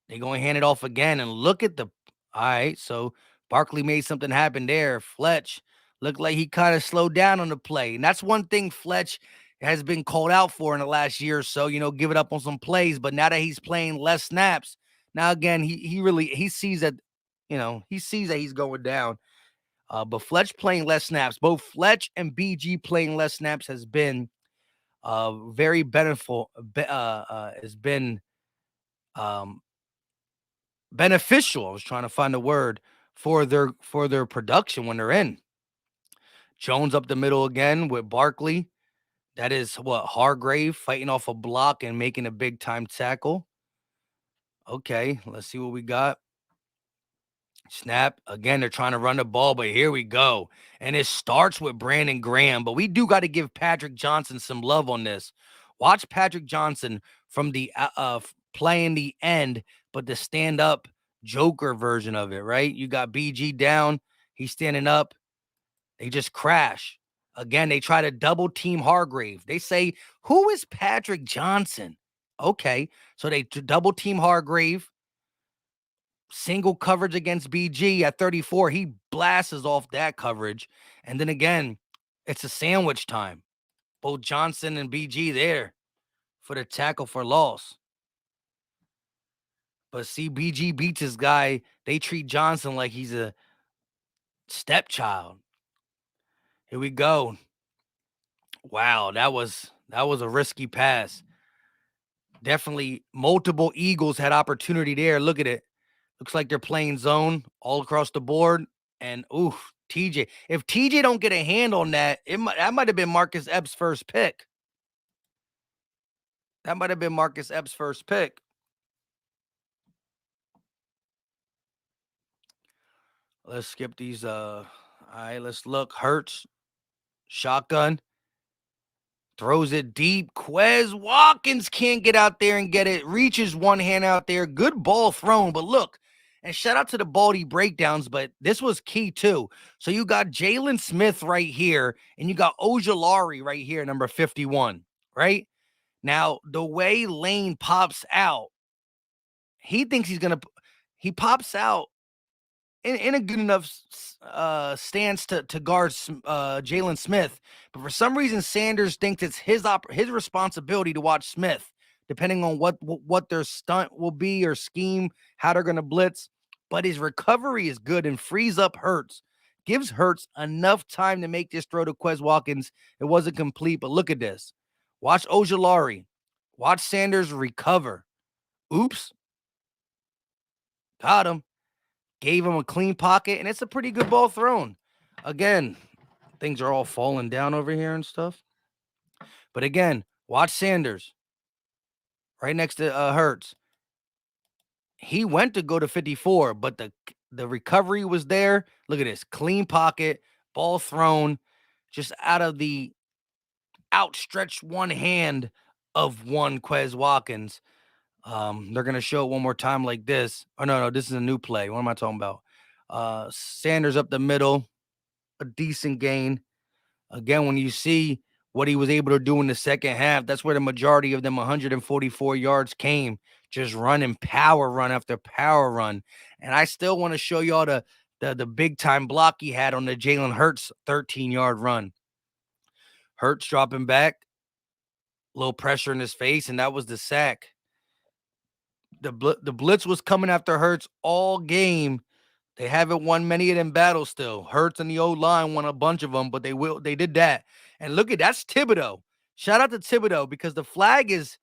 [SPEAKER 1] They're going to hand it off again. And look at all right, so Barkley made something happen there. Fletch looked like he kind of slowed down on the play. And that's one thing Fletch has been called out for in the last year or so, give it up on some plays. But now that he's playing less snaps, now again, he sees that, he sees that he's going down. But Fletch playing less snaps, both Fletch and BG playing less snaps has been very beneficial. Has been beneficial. I was trying to find a word for their production when they're in. Jones up the middle again with Barkley. That is Hargrave fighting off a block and making a big time tackle. Okay, let's see what we got. Snap. Again, they're trying to run the ball, but here we go. And it starts with Brandon Graham, but we do got to give Patrick Johnson some love on this. Watch Patrick Johnson from the playing the end, but the stand up Joker version of it, right? You got BG down. He's standing up. They just crash. Again, they try to double team Hargrave. They say, who is Patrick Johnson? Okay, so they double team Hargrave. Single coverage against BG at 34. He blasts off that coverage. And then again, it's a sandwich time. Both Johnson and BG there for the tackle for loss. But see, BG beats his guy. They treat Johnson like he's a stepchild. Here we go. Wow, that was a risky pass. Definitely multiple Eagles had opportunity there. Look at it. Looks like they're playing zone all across the board. And oof, TJ. If TJ don't get a hand on that, that might have been Marcus Epps' first pick. That might have been Marcus Epps' first pick. Let's skip these. All right, let's look. Hurts. Shotgun. Throws it deep. Quez Watkins can't get out there and get it. Reaches one hand out there. Good ball thrown. But look, and shout out to the Baldy breakdowns, but this was key too. So you got Jalen Smith right here, and you got Ojulari right here, number 51, right? Now, the way Lane pops out, he thinks he pops out in a good enough stance to guard Jalen Smith. But for some reason, Sanders thinks it's his responsibility to watch Smith, depending on what their stunt will be or scheme, how they're going to blitz. But his recovery is good and frees up Hurts. Gives Hurts enough time to make this throw to Quez Watkins. It wasn't complete, but look at this. Watch Ojulari. Watch Sanders recover. Oops. Got him. Gave him a clean pocket, and it's a pretty good ball thrown. Again, things are all falling down over here and stuff. But again, watch Sanders. Right next to Hurts. He went to go to 54, but the recovery was there. Look at this. Clean pocket, ball thrown, just out of the outstretched one hand of one Quez Watkins. They're going to show it one more time like this. Oh, no, this is a new play. What am I talking about? Sanders up the middle, a decent gain. Again, when you see what he was able to do in the second half, that's where the majority of them 144 yards came, just running power run after power run. And I still want to show y'all the big time block he had on the Jalen Hurts 13-yard run. Hurts dropping back, a little pressure in his face, and that was the sack. The blitz was coming after Hurts all game. They haven't won many of them battles still. Hurts and the O-line won a bunch of them, but they did that. And look at that's Thibodeaux. Shout out to Thibodeaux because the flag is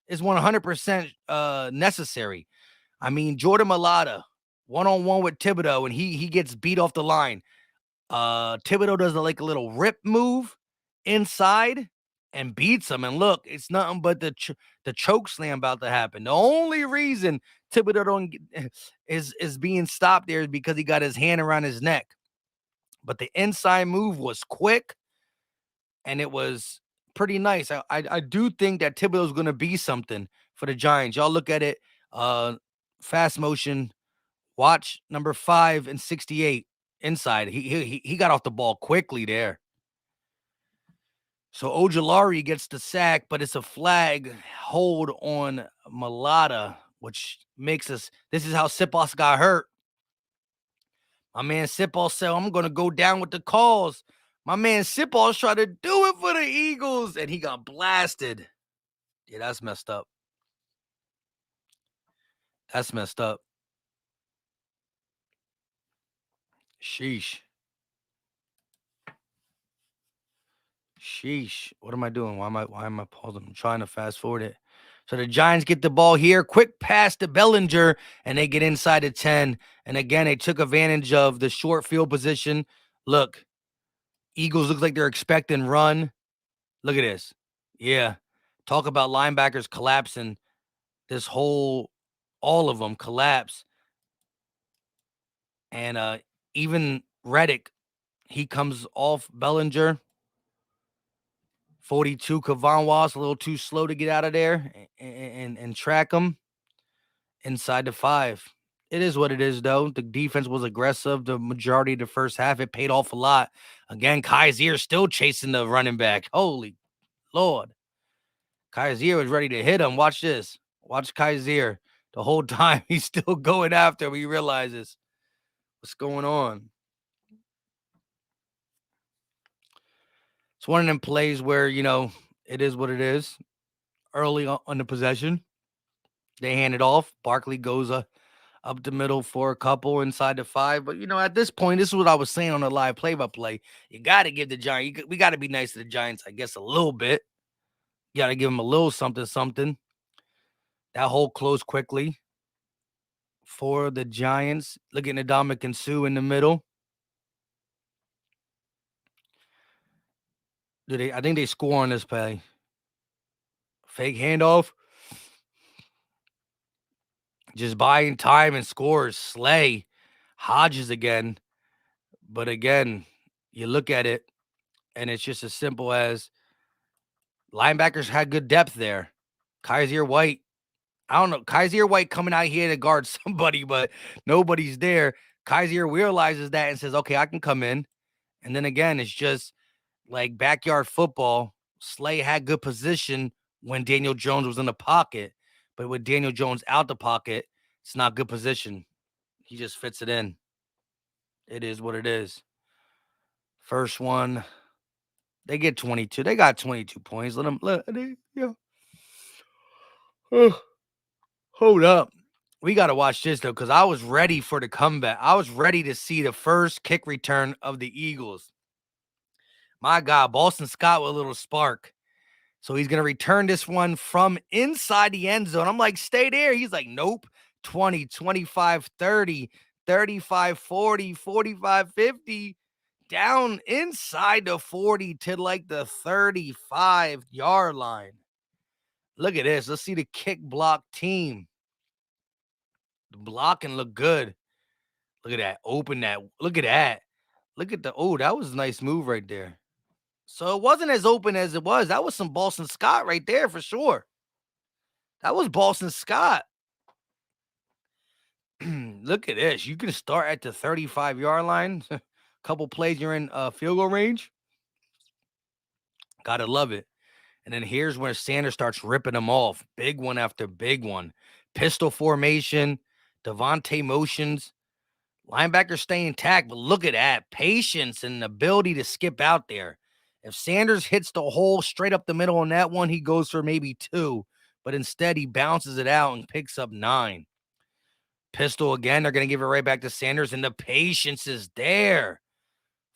[SPEAKER 1] 100% necessary. I mean, Jordan Mailata, one-on-one with Thibodeaux, and he gets beat off the line. Thibodeaux does like a little rip move inside and beats him. And look, it's nothing but the choke slam about to happen. The only reason Thibodeaux is being stopped there is because he got his hand around his neck. But the inside move was quick, and it was pretty nice. I do think that Thibodeau's going to be something for the Giants. Y'all look at it. Fast motion. Watch number 5 and 68 inside. He got off the ball quickly there. So Ojulari gets the sack, but it's a flag hold on Mailata, which makes us. This is how Sipos got hurt. My man Sipos said, I'm going to go down with the calls. My man Sipos tried to do it for the Eagles, and he got blasted. Yeah, that's messed up. That's messed up. Sheesh. What am I doing? Why am I pausing? I'm trying to fast forward it. So the Giants get the ball here. Quick pass to Bellinger, and they get inside the 10. And again, they took advantage of the short field position. Look, Eagles look like they're expecting run. Look at this. Yeah. Talk about linebackers collapsing. All of them collapse. And even Reddick, he comes off Bellinger. 42, Kavon Wallace, a little too slow to get out of there and track him inside the 5. It is what it is, though. The defense was aggressive the majority of the first half. It paid off a lot. Again, Kaiser still chasing the running back. Holy Lord. Kaiser was ready to hit him. Watch this. Watch Kaiser. The whole time he's still going after him. He realizes what's going on. It's one of them plays where, it is what it is. Early on the possession, they hand it off. Barkley goes up the middle for a couple inside the 5. But, at this point, this is what I was saying on the live play-by-play. You got to give the Giants, we got to be nice to the Giants, I guess, a little bit. You got to give them a little something. That hole closed quickly for the Giants. Looking at Ndamukong Suh in the middle. I think they score on this play. Fake handoff. Just buying time and scores. Slay. Hodges again. But again, you look at it, and it's just as simple as linebackers had good depth there. Kaiser White. I don't know. Kaiser White coming out here to guard somebody, but nobody's there. Kaiser realizes that and says, okay, I can come in. And then again, it's just like backyard football. Slay had good position when Daniel Jones was in the pocket. But with Daniel Jones out the pocket, it's not good position. He just fits it in. It is what it is. First one, they get 22. They got 22 points. Hold up. We got to watch this, though, because I was ready for the comeback. I was ready to see the first kick return of the Eagles. My God, Boston Scott with a little spark. So he's going to return this one from inside the end zone. I'm like, stay there. He's like, nope. 20, 25, 30, 35, 40, 45, 50. Down inside the 40 to like the 35-yard line. Look at this. Let's see the kick block team. The blocking look good. Look at that. Open that. Look at that. Look at that was a nice move right there. So it wasn't as open as it was. That was some Boston Scott right there for sure. That was Boston Scott. Look at this. You can start at the 35-yard line. Couple plays, you're in field goal range. Gotta love it. And then here's where Sanders starts ripping them off. Big one after big one. Pistol formation. Devontae motions. Linebackers stay intact, but look at that. Patience and ability to skip out there. If Sanders hits the hole straight up the middle on that one, he goes for maybe 2. But instead, he bounces it out and picks up 9. Pistol again. They're going to give it right back to Sanders, and the patience is there.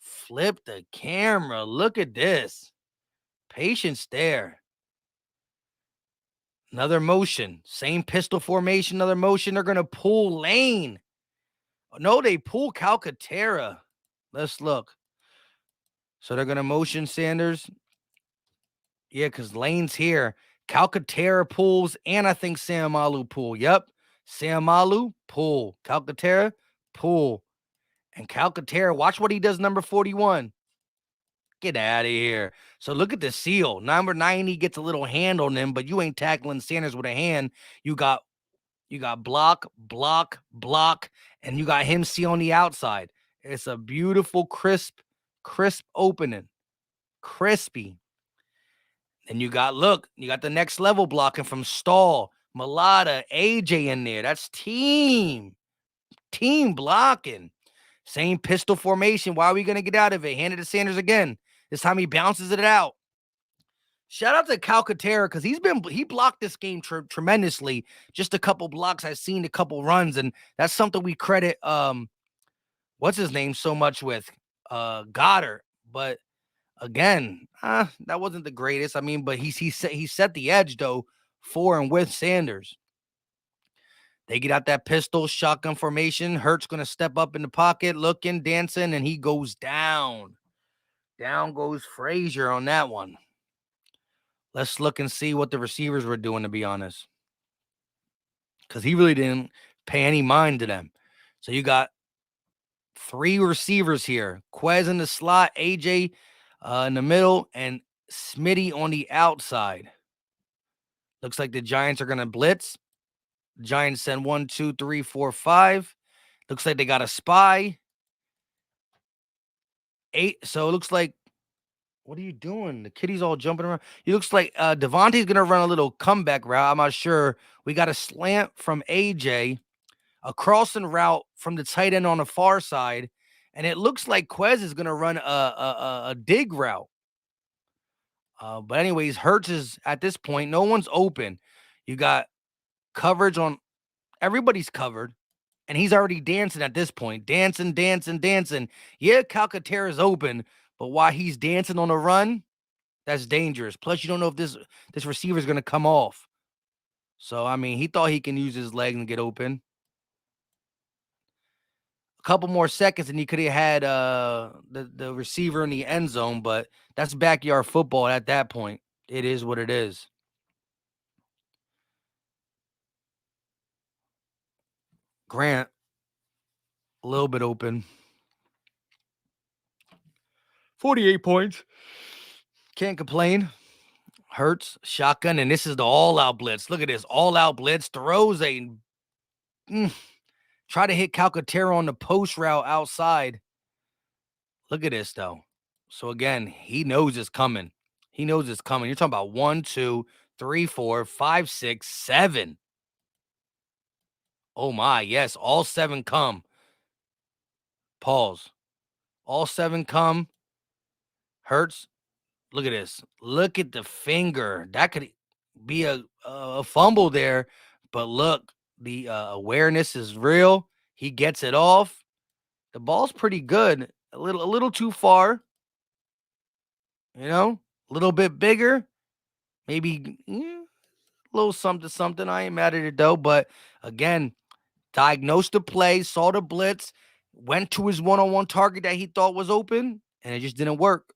[SPEAKER 1] Flip the camera. Look at this. Patience there. Another motion. Same pistol formation, another motion. They're going to pull Lane. No, they pull Calcaterra. Let's look. So they're going to motion Sanders. Yeah, because Lane's here. Calcaterra pulls, and I think Seumalo pull. Yep. Seumalo, pull. Calcaterra, pull. And Calcaterra, watch what he does, number 41. Get out of here. So look at the seal. Number 90 gets a little hand on him, but you ain't tackling Sanders with a hand. You got block, and you got him seal on the outside. It's a beautiful, crisp opening. Crispy. And you got the next level blocking from Stahl, Malata, AJ in there. That's team blocking. Same pistol formation. Why are we going to get out of it? Hand it to Sanders again. This time he bounces it out. Shout out to Calcaterra because he blocked this game tremendously. Just a couple blocks. I've seen a couple runs, and that's something we credit what's his name so much with Goddard. But again, that wasn't the greatest. I mean, but he set the edge though for and with Sanders. They get out that pistol, shotgun formation. Hurts going to step up in the pocket, looking, dancing, and he goes down. Down goes Frazier on that one. Let's look and see what the receivers were doing, to be honest. Because he really didn't pay any mind to them. So you got 3 receivers here. Quez in the slot, AJ in the middle, and Smitty on the outside. Looks like the Giants are going to blitz. Giants send 1, 2, 3, 4, 5. Looks like they got a spy. 8. So it looks like, what are you doing? The kitty's all jumping around. It looks like Devontae's going to run a little comeback route. I'm not sure. We got a slant from AJ, a crossing route from the tight end on the far side. And it looks like Quez is going to run a dig route. But anyways, Hurts is at this point, no one's open. You got coverage on, everybody's covered. And he's already dancing at this point. Dancing. Yeah, Calcaterra's open. But while he's dancing on the run, that's dangerous. Plus, you don't know if this receiver is going to come off. So, I mean, he thought he can use his leg and get open. A couple more seconds and he could have had the receiver in the end zone, but that's backyard football at that point. It is what it is. Grant, a little bit open. 48 points. Can't complain. Hurts, shotgun, and this is the all-out blitz. Look at this, all-out blitz. Throws a try to hit Calcaterra on the post route outside. Look at this, though. So, again, he knows it's coming. He knows it's coming. You're talking about 1, 2, 3, 4, 5, 6, 7. Oh, my. Yes, all 7 come. Pause. All 7 come. Hurts. Look at this. Look at the finger. That could be a fumble there. But look, the awareness is real. He gets it off. The ball's pretty good. A little too far. You know, a little bit bigger. Maybe a little something. I ain't mad at it, though. But, again, diagnosed the play, saw the blitz, went to his one-on-one target that he thought was open, and it just didn't work.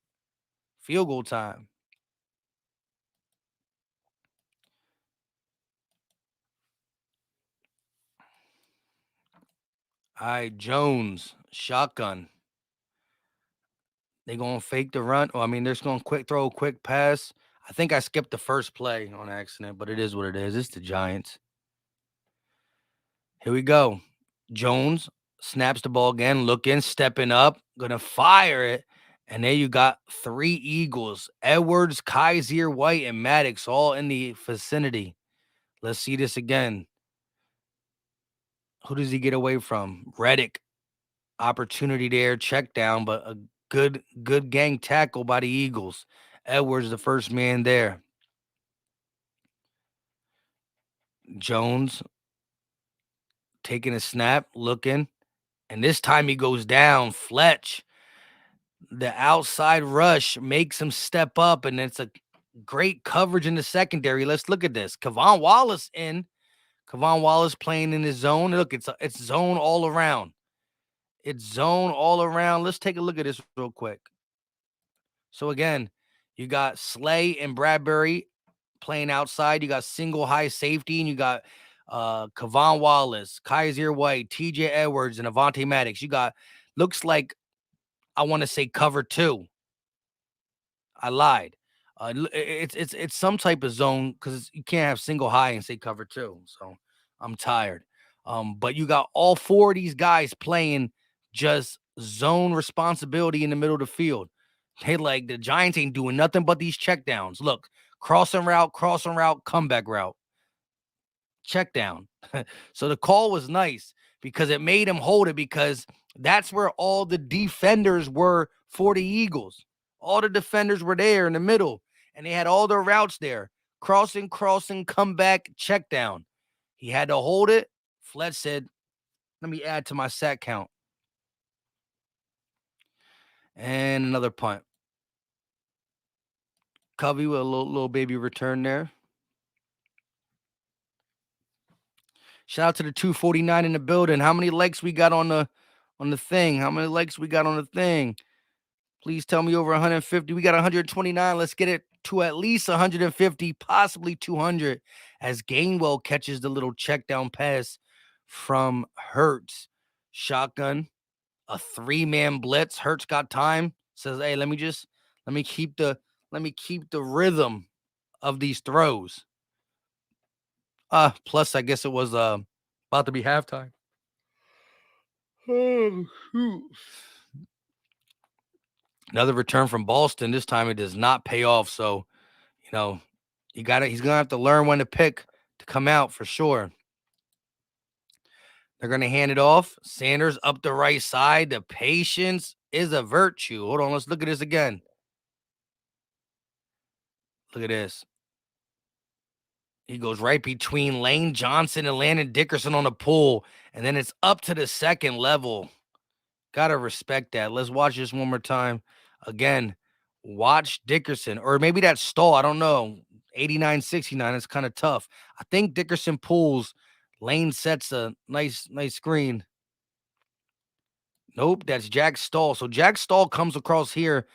[SPEAKER 1] Field goal time. All right, Jones, shotgun. They going to fake the run. Oh, I mean, they're just going to throw a quick pass. I think I skipped the first play on accident, but it is what it is. It's the Giants. Here we go. Jones snaps the ball again, looking, stepping up, going to fire it. And there you got 3 Eagles. Edwards, Kaiser, White, and Maddox all in the vicinity. Let's see this again. Who does he get away from? Reddick. Opportunity there, check down, but a good gang tackle by the Eagles. Edwards, the first man there. Jones taking a snap, looking, and this time he goes down. Fletch, the outside rush makes him step up, and it's a great coverage in the secondary. Let's look at this. Kevon Wallace in. Kevon Wallace playing in his zone. Look, it's zone all around. It's zone all around. Let's take a look at this real quick. So, again, you got Slay and Bradbury playing outside. You got single high safety, and you got Kevon Wallace, Kaiser White, TJ Edwards, and Avonte Maddox. You got, looks like, I want to say cover 2. I lied. It's some type of zone because you can't have single high and say cover 2. So I'm tired. But you got all 4 of these guys playing just zone responsibility in the middle of the field. Hey, like the Giants ain't doing nothing but these checkdowns. Look, crossing route, comeback route, check down. So the call was nice because it made him hold it because that's where all the defenders were for the Eagles. All the defenders were there in the middle, and they had all their routes there. Crossing, comeback, check down. He had to hold it. Fletch said, let me add to my sack count. And another punt. Covey with a little baby return there. Shout out to the 249 in the building. How many likes we got on the thing? How many likes we got on the thing? Please tell me over 150. We got 129. Let's get it to at least 150, possibly 200, as Gainwell catches the little check down pass from Hurts. Shotgun, a 3-man blitz. Hurts got time. Says, hey, let me keep the rhythm of these throws. Plus, I guess it was about to be halftime. Oh, shoot. Another return from Boston. This time it does not pay off. So, he's gonna have to learn when to pick to come out for sure. They're gonna hand it off. Sanders up the right side. The patience is a virtue. Hold on, let's look at this again. Look at this. He goes right between Lane Johnson and Landon Dickerson on the pull, and then it's up to the second level. Gotta respect that. Let's watch this one more time. Again, watch Dickerson, or maybe that's Stall. I don't know. 89-69. It's kind of tough. I think Dickerson pulls. Lane sets a nice screen. Nope, that's Jack Stall. So Jack Stall comes across here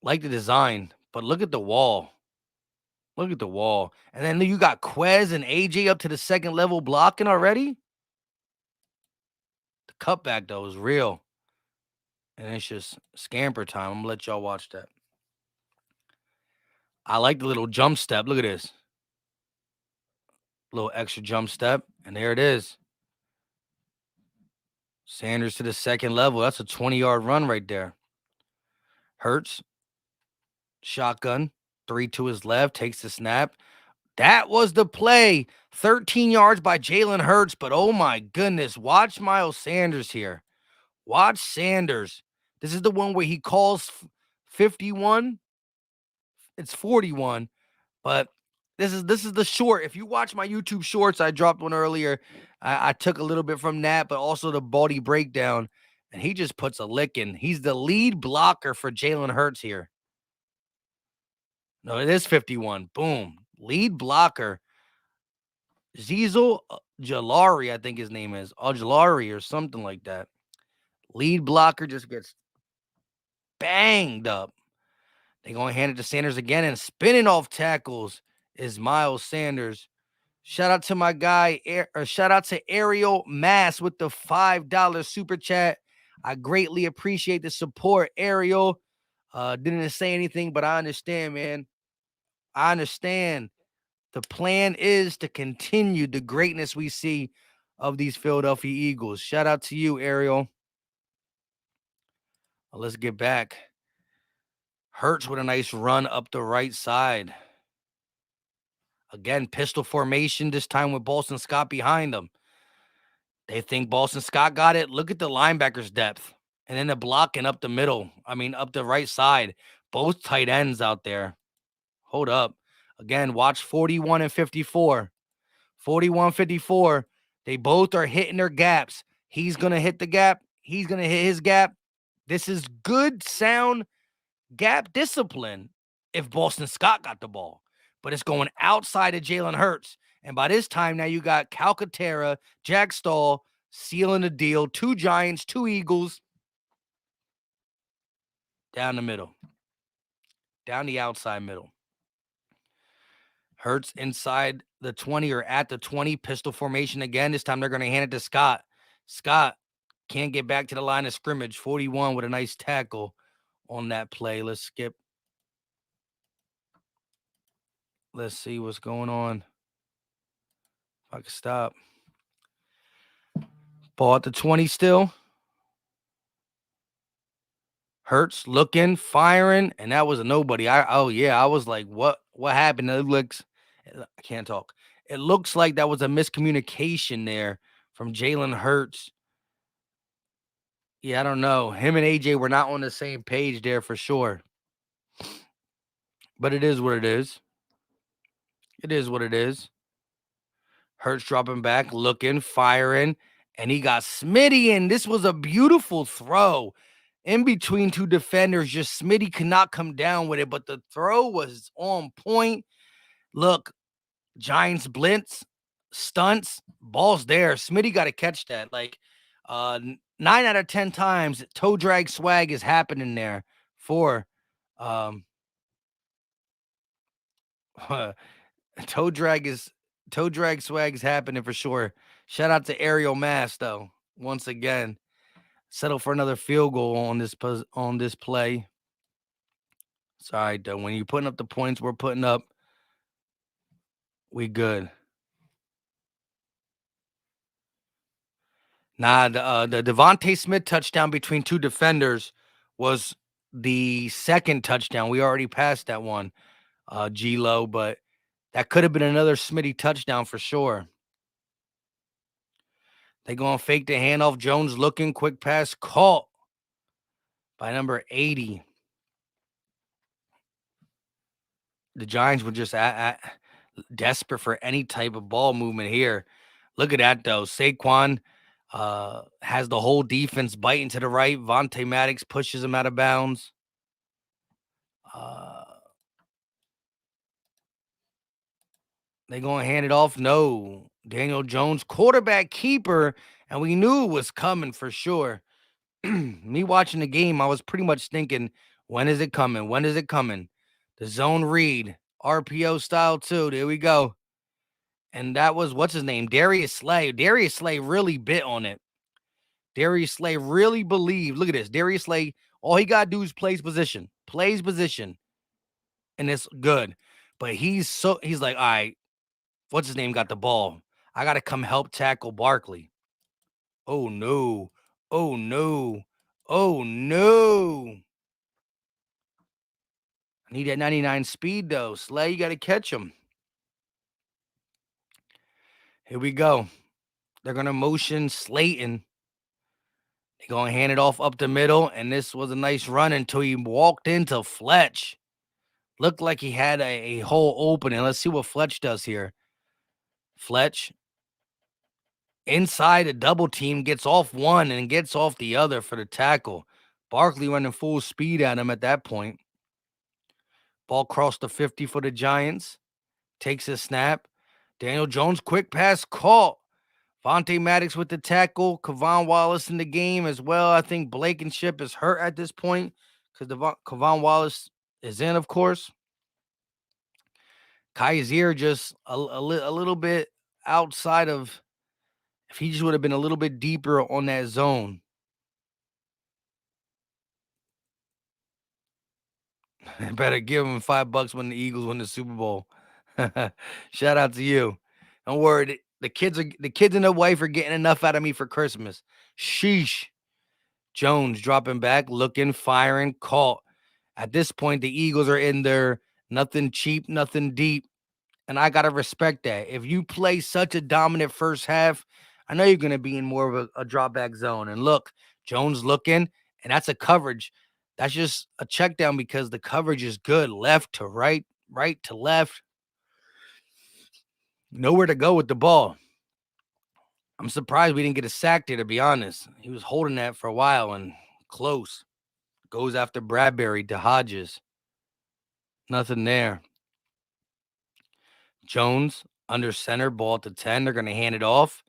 [SPEAKER 1] like the design, but look at the wall. Look at the wall. And then you got Quez and AJ up to the second level blocking already. The cutback, though, is real. And it's just scamper time. I'm going to let y'all watch that. I like the little jump step. Look at this. Little extra jump step. And there it is. Sanders to the second level. That's a 20-yard run right there. Hurts. Shotgun. 3 to his left. Takes the snap. That was the play. 13 yards by Jalen Hurts. But oh my goodness. Watch Miles Sanders here. Watch Sanders. This is the one where he calls 51. It's 41. But this is the short. If you watch my YouTube shorts, I dropped one earlier. I took a little bit from that, but also the body breakdown. And he just puts a lick in. He's the lead blocker for Jalen Hurts here. No, it is 51. Boom. Lead blocker. Zizel Jalari, I think his name is. Jalari or something like that. Lead blocker just gets banged up. They're going to hand it to Sanders again, and spinning off tackles is Miles Sanders. Shout out to my guy, shout out to Ariel Mass with the $5 super chat. I greatly appreciate the support, Ariel. Didn't say anything, but I understand, man. I understand. The plan is to continue the greatness we see of these Philadelphia Eagles. Shout out to you, Ariel. Well, let's get back. Hurts with a nice run up the right side. Again, pistol formation, this time with Boston Scott behind them. They think Boston Scott got it. Look at the linebackers' depth. And then the blocking up the middle. Up the right side. Both tight ends out there. Hold up. Again, watch 41 and 54. 41-54. They both are hitting their gaps. He's going to hit the gap. He's going to hit his gap. This is good, sound gap discipline if Boston Scott got the ball. But it's going outside of Jalen Hurts. And by this time, now you got Calcaterra, Jack Stall sealing the deal. 2 Giants, 2 Eagles. Down the middle. Down the outside middle. Hurts inside the 20 or at the 20. Pistol formation again. This time they're going to hand it to Scott. Scott can't get back to the line of scrimmage. 41 with a nice tackle on that play. Let's skip. Let's see what's going on. If I can stop. Ball at the 20 still. Hurts looking, firing, and that was a nobody. I was like, what happened? It looks, I can't talk. It looks like that was a miscommunication there from Jalen Hurts. Yeah, I don't know. Him and AJ were not on the same page there for sure. But it is what it is. It is what it is. Hurts dropping back, looking, firing, and he got Smitty in. This was a beautiful throw. In between 2 defenders, just Smitty could not come down with it, but the throw was on point. Look, Giants blitz, stunts, ball's there. Smitty got to catch that. Like 9 out of 10 times, toe drag swag is happening there for toe drag swag is happening for sure. Shout out to Ariel Mass though. Once again. Settle for another field goal on this play. It's all right, though. When you're putting up the points we're putting up, we good. Nah, the Devontae Smith touchdown between two defenders was the second touchdown. We already passed that one, G-Lo, but that could have been another Smitty touchdown for sure. They going to fake the handoff. Jones looking, quick pass caught by number 80. The Giants were just desperate for any type of ball movement here. Look at that, though. Saquon has the whole defense biting to the right. Vontae Maddox pushes him out of bounds. They going to hand it off? No. Daniel Jones, quarterback keeper, and we knew it was coming for sure. Me watching the game, I was pretty much thinking, when is it coming? When is it coming? The zone read, RPO style too. There we go. And that was, what's his name? Darius Slay. Darius Slay really bit on it. Darius Slay really believed. Look at this. Darius Slay, all he got to do is plays position. And it's good. But he's like, all right, what's his name got the ball? I got to come help tackle Barkley. Oh, no. Oh, no. Oh, no. I need that 99 speed, though. Slay, you got to catch him. Here we go. They're going to motion Slayton. They're going to hand it off up the middle, and this was a nice run until he walked into Fletch. Looked like he had a hole opening. Let's see what Fletch does here. Fletch inside a double team, gets off one and gets off the other for the tackle. Barkley running full speed at him at that point. Ball crossed the 50 for the Giants. Takes a snap. Daniel Jones, quick pass caught. Vontae Maddox with the tackle. Kavon Wallace in the game as well. I think Blankenship is hurt at this point because Kavon Wallace is in, of course. Kaiser just a little bit outside of, if he just would have been a little bit deeper on that zone. I better give him $5 when the Eagles win the Super Bowl. Shout out to you. Don't worry, the kids and the wife are getting enough out of me for Christmas. Sheesh. Jones dropping back, looking, firing, caught. At this point, the Eagles are in there, nothing cheap, nothing deep. And I got to respect that. If you play such a dominant first half, I know you're going to be in more of a drop back zone. And look, Jones looking, and that's a coverage. That's just a check down because the coverage is good. Left to right, right to left. Nowhere to go with the ball. I'm surprised we didn't get a sack there, to be honest. He was holding that for a while and close. Goes after Bradbury to Hodges. Nothing there. Jones under center, ball at the 10. They're going to hand it off,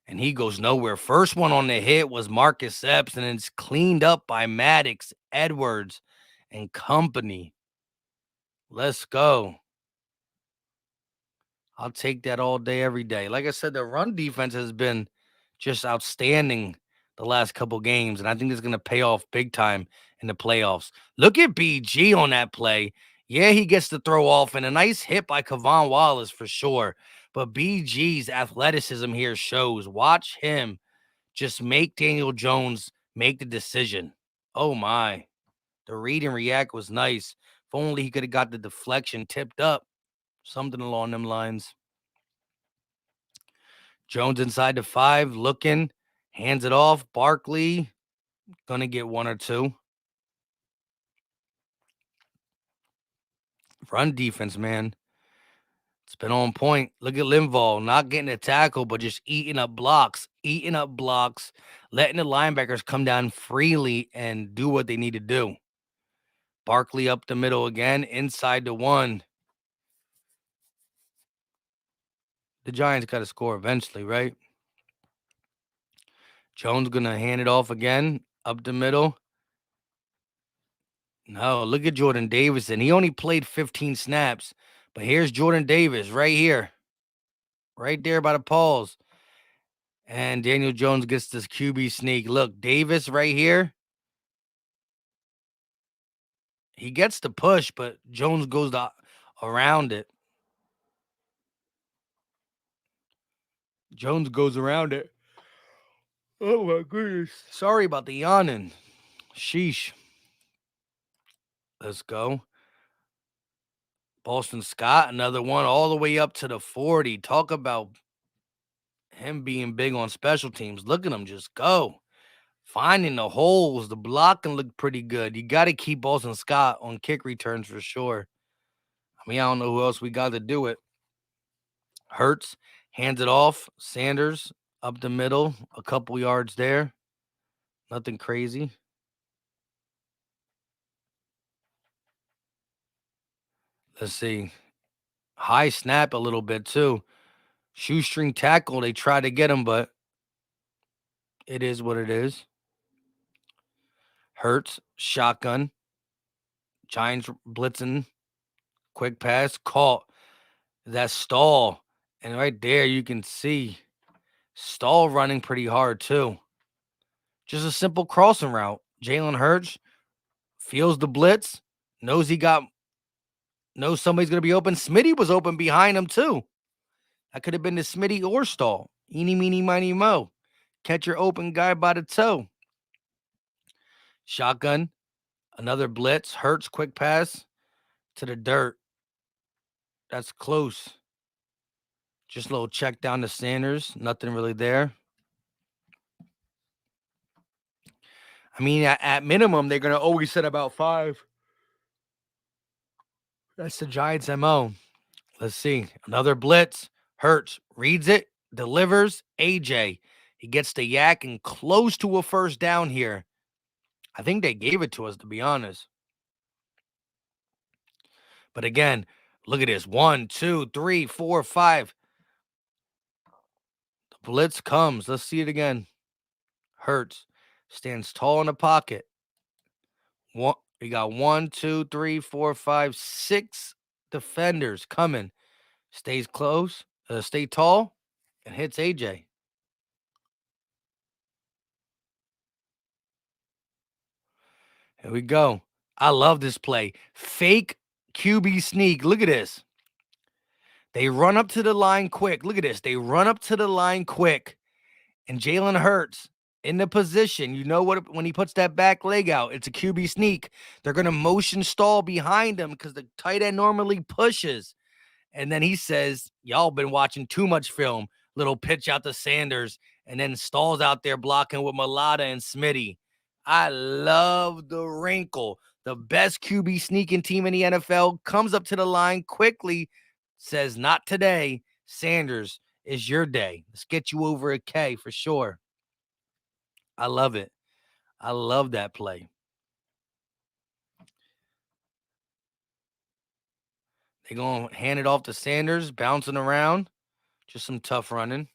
[SPEAKER 1] and he goes nowhere. First one on the hit was Marcus Epps, and it's cleaned up by Maddox, Edwards, and company. Let's go. I'll take that all day, every day. Like I said, the run defense has been just outstanding the last couple games, and I think it's going to pay off big time in the playoffs. Look at BG on that play. Yeah, he gets to throw off, and a nice hit by Kavon Wallace for sure. But BG's athleticism here shows. Watch him just make Daniel Jones make the decision. Oh, my. The read and react was nice. If only he could have got the deflection tipped up. Something along them lines. Jones inside the 5, looking, hands it off. Barkley gonna get 1 or 2. Run defense, man. It's been on point. Look at Linval, not getting a tackle, but just eating up blocks, letting the linebackers come down freely and do what they need to do. Barkley up the middle again, inside the 1. The Giants got to score eventually, right? Jones going to hand it off again, up the middle. No, look at Jordan Davison. He only played 15 snaps, but here's Jordan Davis right here. Right there by the paws. And Daniel Jones gets this QB sneak. Look, Davis right here. He gets the push, but Jones goes around it. Jones goes around it. Oh my goodness. Sorry about the yawning. Sheesh. Let's go. Boston Scott, another one all the way up to the 40. Talk about him being big on special teams. Look at him just go. Finding the holes. The blocking looked pretty good. You got to keep Boston Scott on kick returns for sure. I mean, I don't know who else we got to do it. Hurts hands it off. Sanders up the middle, a couple yards there. Nothing crazy. Let's see. High snap a little bit too. Shoestring tackle. They tried to get him, but it is what it is. Hurts, shotgun. Giants blitzing. Quick pass. Caught. That stall. And right there you can see stall running pretty hard too. Just a simple crossing route. Jalen Hurts feels the blitz. Knows somebody's going to be open. Smitty was open behind him too. That could have been the Smitty or stall. Eeny, meeny, miny, mo. Catch your open guy by the toe. Shotgun. Another blitz. Hurts, quick pass to the dirt. That's close. Just a little check down to Sanders. Nothing really there. I mean, at minimum, they're going to always set about 5. That's the Giants' MO. Let's see. Another blitz. Hurts reads it, delivers. AJ. He gets the yak and close to a first down here. I think they gave it to us, to be honest. But again, look at this. 1, 2, 3, 4, 5. The blitz comes. Let's see it again. Hurts stands tall in the pocket. We got 1, 2, 3, 4, 5, 6 defenders coming. Stays close, stay tall, and hits AJ. Here we go. I love this play. Fake QB sneak. Look at this. They run up to the line quick. Look at this. They run up to the line quick. And Jalen Hurts in the position. You know what? When he puts that back leg out, it's a QB sneak. They're going to motion stall behind him because the tight end normally pushes. And then he says, y'all been watching too much film. Little pitch out to Sanders. And then stalls out there blocking with Mulata and Smitty. I love the wrinkle. The best QB sneaking team in the NFL comes up to the line quickly, says, not today. Sanders, it's your day. Let's get you over a K for sure. I love it. I love that play. They're going to hand it off to Sanders, bouncing around. Just some tough running.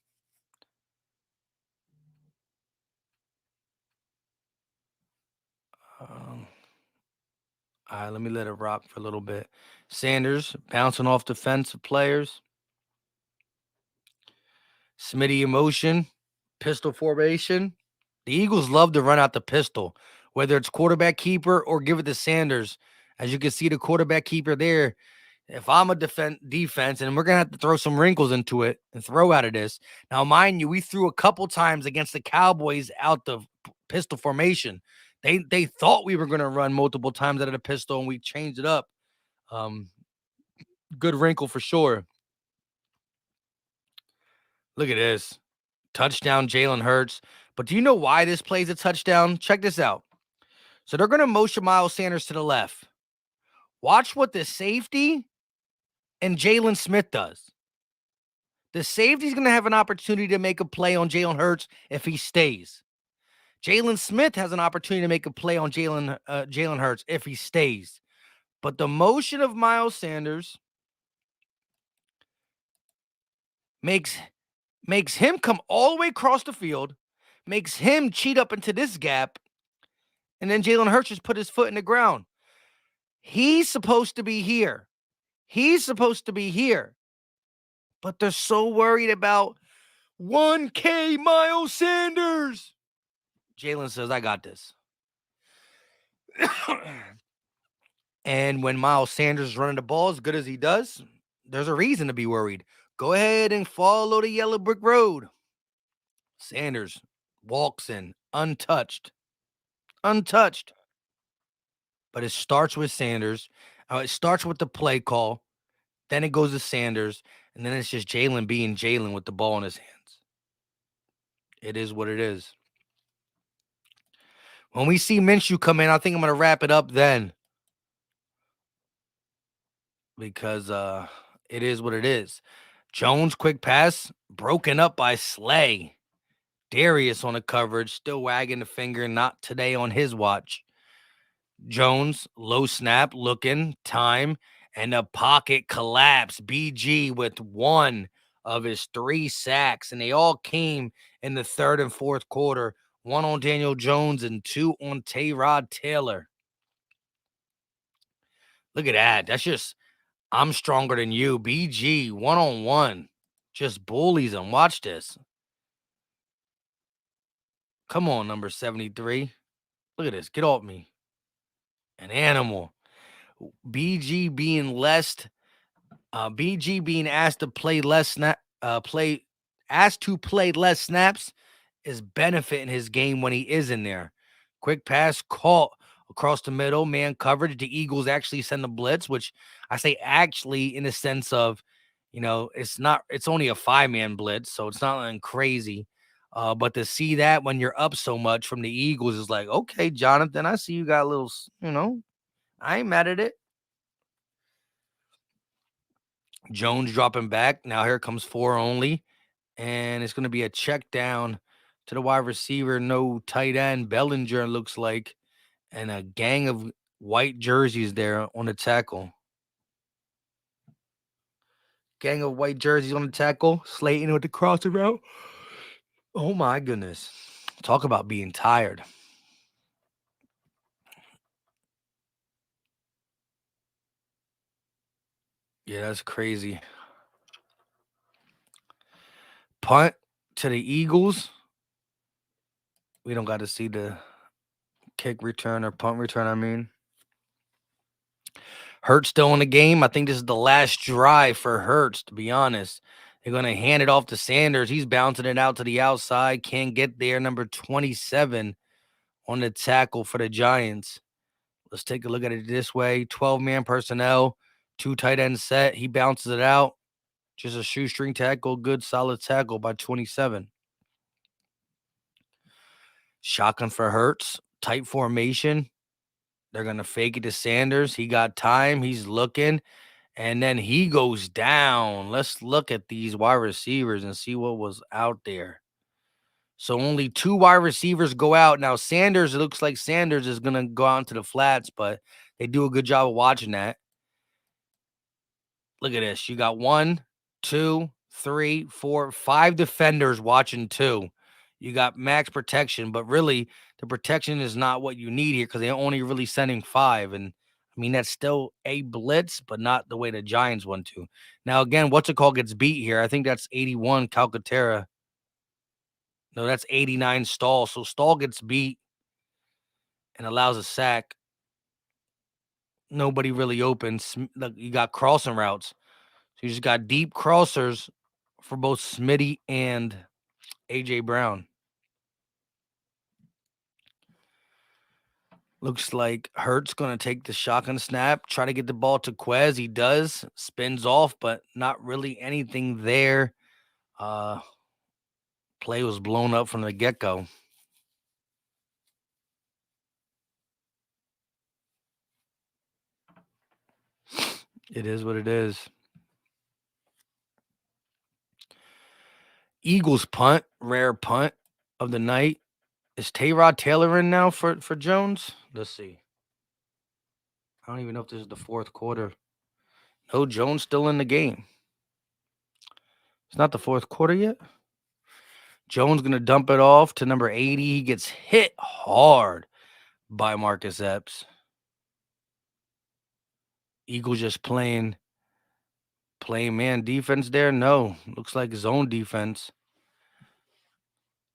[SPEAKER 1] All right, let me let it rock for a little bit. Sanders bouncing off defensive players. Smitty in motion. Pistol formation. The Eagles love to run out the pistol, whether it's quarterback keeper or give it to Sanders. As you can see, the quarterback keeper there. If I'm a defense, and we're going to have to throw some wrinkles into it and throw out of this. Now, mind you, we threw a couple times against the Cowboys out the pistol formation. They thought we were going to run multiple times out of the pistol, and we changed it up. Good wrinkle for sure. Look at this. Touchdown, Jalen Hurts. But do you know why this plays a touchdown? Check this out. So they're going to motion Miles Sanders to the left. Watch what the safety and Jalen Smith does. The safety's going to have an opportunity to make a play on Jalen Hurts if he stays. Jalen Smith has an opportunity to make a play on Jalen Hurts if he stays. But the motion of Miles Sanders makes him come all the way across the field, makes him cheat up into this gap, and then Jalen Hurts just put his foot in the ground. He's supposed to be here. He's supposed to be here. But they're so worried about 1K Miles Sanders. Jalen says, I got this. And when Miles Sanders is running the ball as good as he does, there's a reason to be worried. Go ahead and follow the yellow brick road. Sanders walks in untouched. Untouched. But it starts with Sanders. It starts with the play call. Then it goes to Sanders. And then it's just Jalen being Jalen with the ball in his hands. It is what it is. When we see Minshew come in, I think I'm going to wrap it up then. Because it is what it is. Jones, quick pass, broken up by Slay. Darius on the coverage, still wagging the finger, not today on his watch. Jones, low snap, looking, time, and the pocket collapse. BG with one of his 3 sacks, and they all came in the third and fourth quarter. 1 on Daniel Jones and 2 on Tyrod Taylor. Look at that. That's just, I'm stronger than you. BG, 1-on-1. Just bullies him. Watch this. Come on, number 73. Look at this. Get off me. An animal. BG being asked to play less snaps is benefiting his game when he is in there. Quick pass caught across the middle, man coverage. The Eagles actually send the blitz, which I say actually in the sense of, it's only a 5-man blitz, so it's not nothing crazy. But to see that when you're up so much from the Eagles is like, okay, Jonathan, I see you got a little, I ain't mad at it. Jones dropping back. Now here comes 4 only. And it's going to be a check down to the wide receiver. No tight end. Bellinger looks like. And a gang of white jerseys there on the tackle. Gang of white jerseys on the tackle. Slayton with the crossing route. Oh my goodness. Talk about being tired. Yeah, that's crazy. Punt to the Eagles. We don't got to see the kick return or punt return, I mean. Hurts still in the game. I think this is the last drive for Hurts, to be honest. They're going to hand it off to Sanders. He's bouncing it out to the outside. Can't get there. Number 27 on the tackle for the Giants. Let's take a look at it this way. 12-man personnel, 2 tight end set. He bounces it out. Just a shoestring tackle. Good, solid tackle by 27. Shotgun for Hurts. Tight formation. They're going to fake it to Sanders. He got time. He's looking. And then he goes down. Let's look at these wide receivers and see what was out there. So only 2 wide receivers go out. Now, Sanders, it looks like Sanders is going to go out into the flats, but they do a good job of watching that. Look at this. You got 1, 2, 3, 4, 5 defenders watching 2. You got max protection, but really the protection is not what you need here because they're only really sending 5. And I mean, that's still a blitz, but not the way the Giants want to. Now, again, what's it called gets beat here. I think that's 81 Calcaterra. No, that's 89 Stall. So Stall gets beat and allows a sack. Nobody really opens. You got crossing routes. So you just got deep crossers for both Smitty and A.J. Brown. Looks like Hurts going to take the shotgun snap, try to get the ball to Quez. He does. Spins off, but not really anything there. Play was blown up from the get-go. It is what it is. Eagles punt, rare punt of the night. Is Tyrod Taylor in now for Jones? Let's see. I don't even know if this is the fourth quarter. No, Jones still in the game. It's not the fourth quarter yet. Jones going to dump it off to number 80. He gets hit hard by Marcus Epps. Eagles just playing man defense there? No. Looks like zone defense.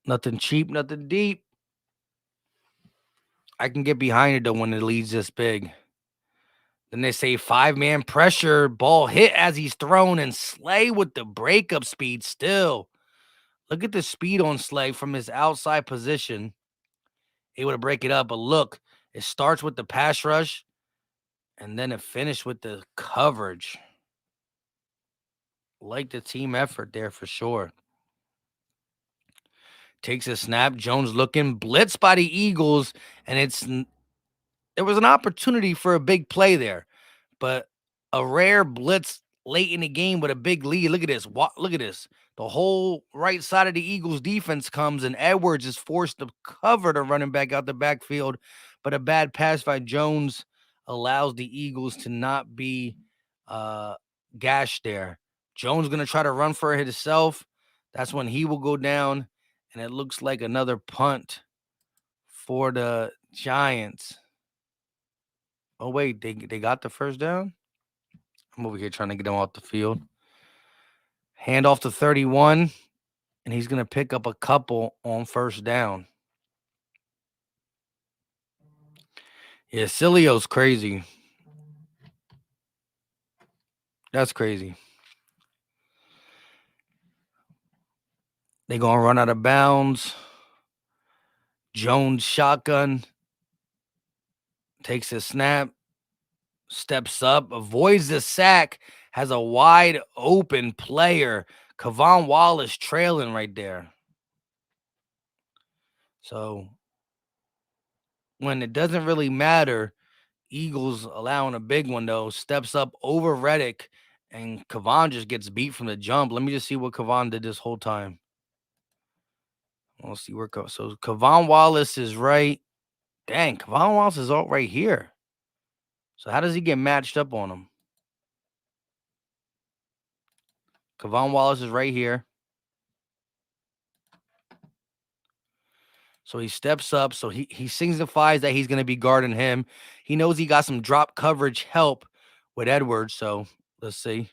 [SPEAKER 1] Nothing cheap, nothing deep. I can get behind it, though, when the lead's this big. Then they say 5-man pressure. Ball hit as he's thrown, and Slay with the breakup speed still. Look at the speed on Slay from his outside position. Able to break it up, but look, it starts with the pass rush, and then it finished with the coverage. Like the team effort there for sure. Takes a snap. Jones looking, blitz by the Eagles, and there was an opportunity for a big play there, but a rare blitz late in the game with a big lead. Look at this. Look at this. The whole right side of the Eagles defense comes, and Edwards is forced to cover the running back out the backfield, but a bad pass by Jones allows the Eagles to not be gashed there. Jones going to try to run for it himself. That's when he will go down, and it looks like another punt for the Giants. Oh, wait, they got the first down? I'm over here trying to get him off the field. Hand off to 31, and he's going to pick up a couple on first down. Yeah, Cilio's crazy. That's crazy. They're going to run out of bounds. Jones shotgun. Takes a snap. Steps up. Avoids the sack. Has a wide open player. K'Von Wallace trailing right there. So when it doesn't really matter, Eagles allowing a big one, though, steps up over Reddick, and K'Von just gets beat from the jump. Let me just see what K'Von did this whole time. We'll see where so K'Von Wallace is right. Dang, K'Von Wallace is all right here. So how does he get matched up on him? K'Von Wallace is right here. So he steps up. So he signifies that he's going to be guarding him. He knows he got some drop coverage help with Edwards. So let's see.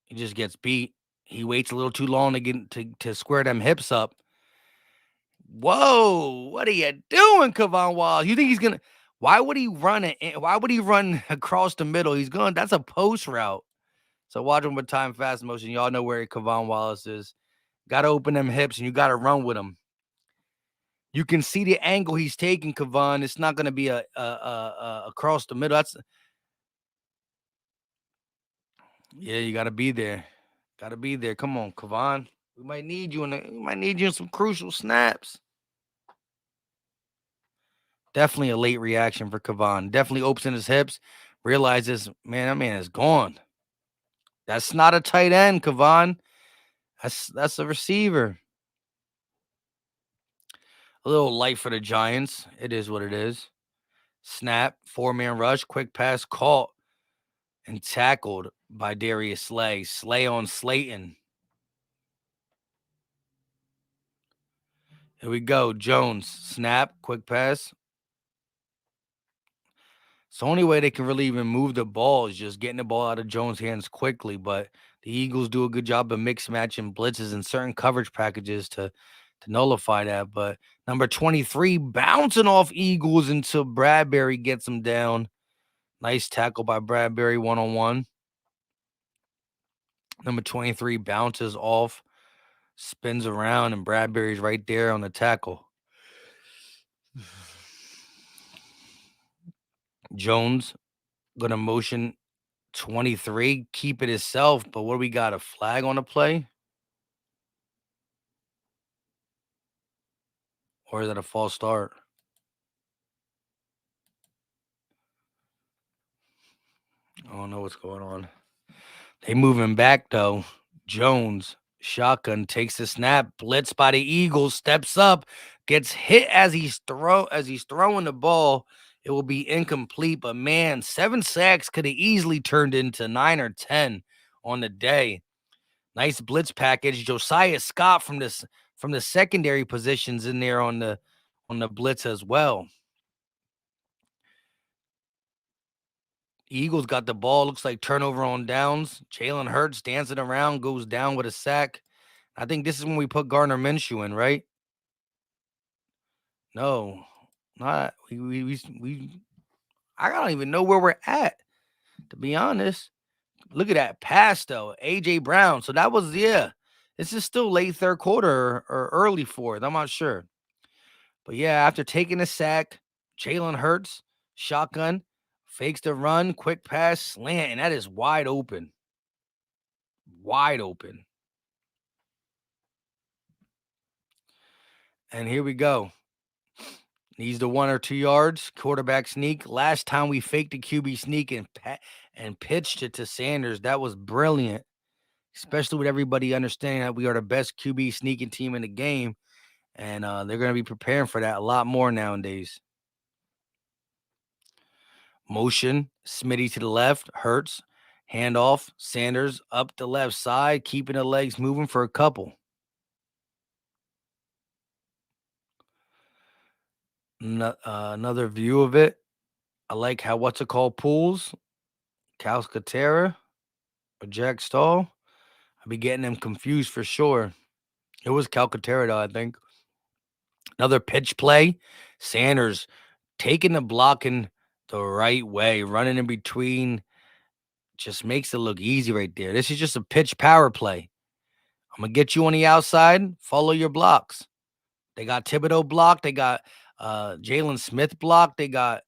[SPEAKER 1] He just gets beat. He waits a little too long to get to square them hips up. Whoa, what are you doing, K'Von Wallace? You think he's gonna? Why would he run it? Why would he run across the middle? He's going. That's a post route. So watch him with time fast motion. Y'all know where K'Von Wallace is. Got to open them hips, and you got to run with him. You can see the angle he's taking, K'Von. It's not going to be a across the middle. Yeah, you got to be there. Got to be there. Come on, K'Von. We might need you in some crucial snaps. Definitely a late reaction for K'Von. Definitely opens his hips, realizes, man, that man is gone. That's not a tight end, K'Von. That's a receiver. A little light for the Giants. It is what it is. Snap, 4-man rush, quick pass caught and tackled by Darius Slay. Slay on Slayton. Here we go. Jones, snap, quick pass. It's the only way they can really even move the ball is just getting the ball out of Jones' hands quickly. But the Eagles do a good job of mix matching blitzes and certain coverage packages to nullify that. But number 23 bouncing off Eagles until Bradbury gets him down. Nice tackle by Bradbury, 1-on-1. Number 23 bounces off, spins around, and Bradbury's right there on the tackle. Jones gonna motion 23, keep it himself, but what do we got? A flag on the play? Or is that a false start? I don't know what's going on. They moving back though. Jones, shotgun, takes the snap, blitz by the Eagles, steps up, gets hit as he's throwing the ball. It will be incomplete, but man, 7 sacks could have easily turned into 9 or 10 on the day. Nice blitz package. Josiah Scott from the secondary positions in there on the blitz as well. Eagles got the ball. Looks like turnover on downs. Jalen Hurts dancing around, goes down with a sack. I think this is when we put Gardner Minshew in, right? No, not we. I don't even know where we're at, to be honest. Look at that pass, though. A.J. Brown. So that was, yeah. This is still late third quarter or early fourth. I'm not sure. But yeah, after taking a sack, Jalen Hurts, shotgun, fakes the run, quick pass, slant, and that is wide open. Wide open. And here we go. Needs the 1 or 2 yards. Quarterback sneak. Last time we faked a QB sneak and pitched it to Sanders. That was brilliant, especially with everybody understanding that we are the best QB sneaking team in the game. And they're going to be preparing for that a lot more nowadays. Motion, Smitty to the left, Hurts, handoff, Sanders up the left side, keeping the legs moving for a couple. Another view of it. I like how what's it called pulls. Calcaterra or Jack Stahl. I'll be getting them confused for sure. It was Calcaterra, though, I think. Another pitch play. Sanders taking the blocking the right way, running in between. Just makes it look easy right there. This is just a pitch power play. I'm going to get you on the outside. Follow your blocks. They got Thibodeau blocked. They got Jalen Smith blocked. They got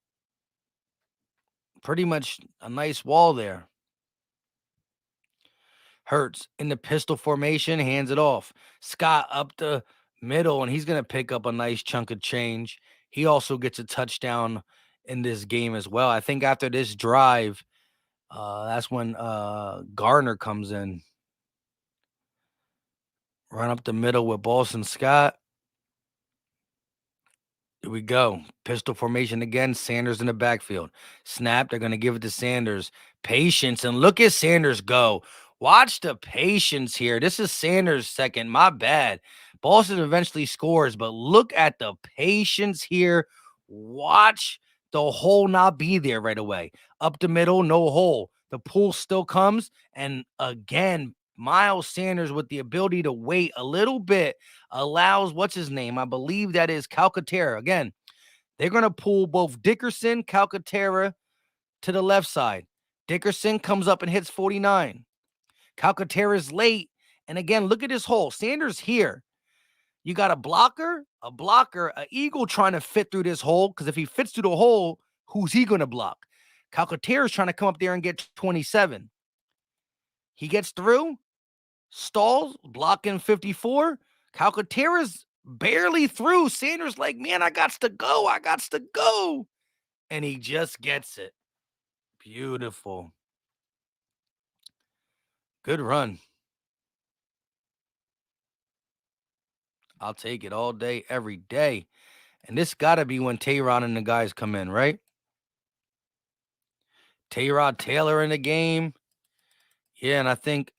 [SPEAKER 1] pretty much a nice wall there. Hurts in the pistol formation, hands it off. Scott up the middle, and he's going to pick up a nice chunk of change. He also gets a touchdown in this game as well. I think after this drive, that's when Garner comes in. Run up the middle with Boston Scott. Here we go. Pistol formation again. Sanders in the backfield. Snap. They're going to give it to Sanders. Patience. And look at Sanders go. Watch the patience here. This is Sanders' second. My bad. Boston eventually scores, but look at the patience here. Watch the hole not be there right away. Up the middle, no hole. The pull still comes. And again, Miles Sanders with the ability to wait a little bit allows, what's his name? I believe that is Calcaterra. Again, they're going to pull both Dickerson, Calcaterra to the left side. Dickerson comes up and hits 49. Calcaterra's late. And again, look at this hole. Sanders here. You got a blocker, an eagle trying to fit through this hole. Because if he fits through the hole, who's he going to block? Calcaterra's trying to come up there and get 27. He gets through. Stalls, blocking 54. Calcaterra's barely through. Sanders like, man, I got to go. And he just gets it. Beautiful. Good run. I'll take it all day, every day. And this got to be when Tyrod and the guys come in, right? Tyrod Taylor in the game. Yeah, and I think,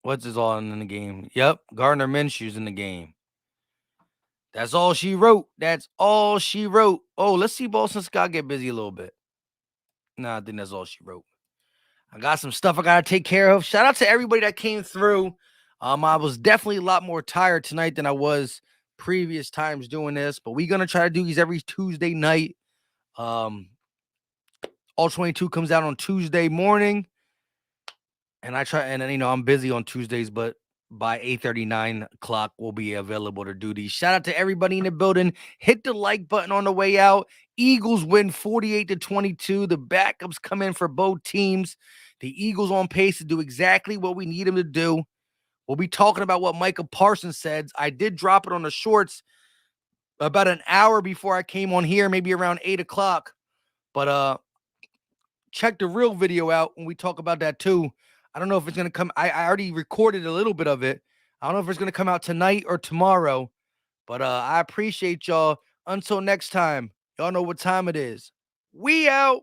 [SPEAKER 1] what's his all in the game? Yep, Gardner Minshew's in the game. That's all she wrote. Oh, let's see Boston Scott get busy a little bit. Nah, I think that's all she wrote. I got some stuff I got to take care of. Shout out to everybody that came through. I was definitely a lot more tired tonight than I was previous times doing this, but we're going to try to do these every Tuesday night. All 22 comes out on Tuesday morning, and I'm busy on Tuesdays, but by 8:39 o'clock we'll be available to do these. Shout out to everybody in the building. Hit the like button on the way out. Eagles win 48-22. The backups come in for both teams. The Eagles on pace to do exactly what we need them to do. We'll be talking about what Micah Parsons said. I did drop it on the shorts about an hour before I came on here, maybe around 8 o'clock. But check the real video out when we talk about that too. I don't know if it's going to come. I already recorded a little bit of it. I don't know if it's going to come out tonight or tomorrow. But I appreciate y'all. Until next time, y'all know what time it is. We out.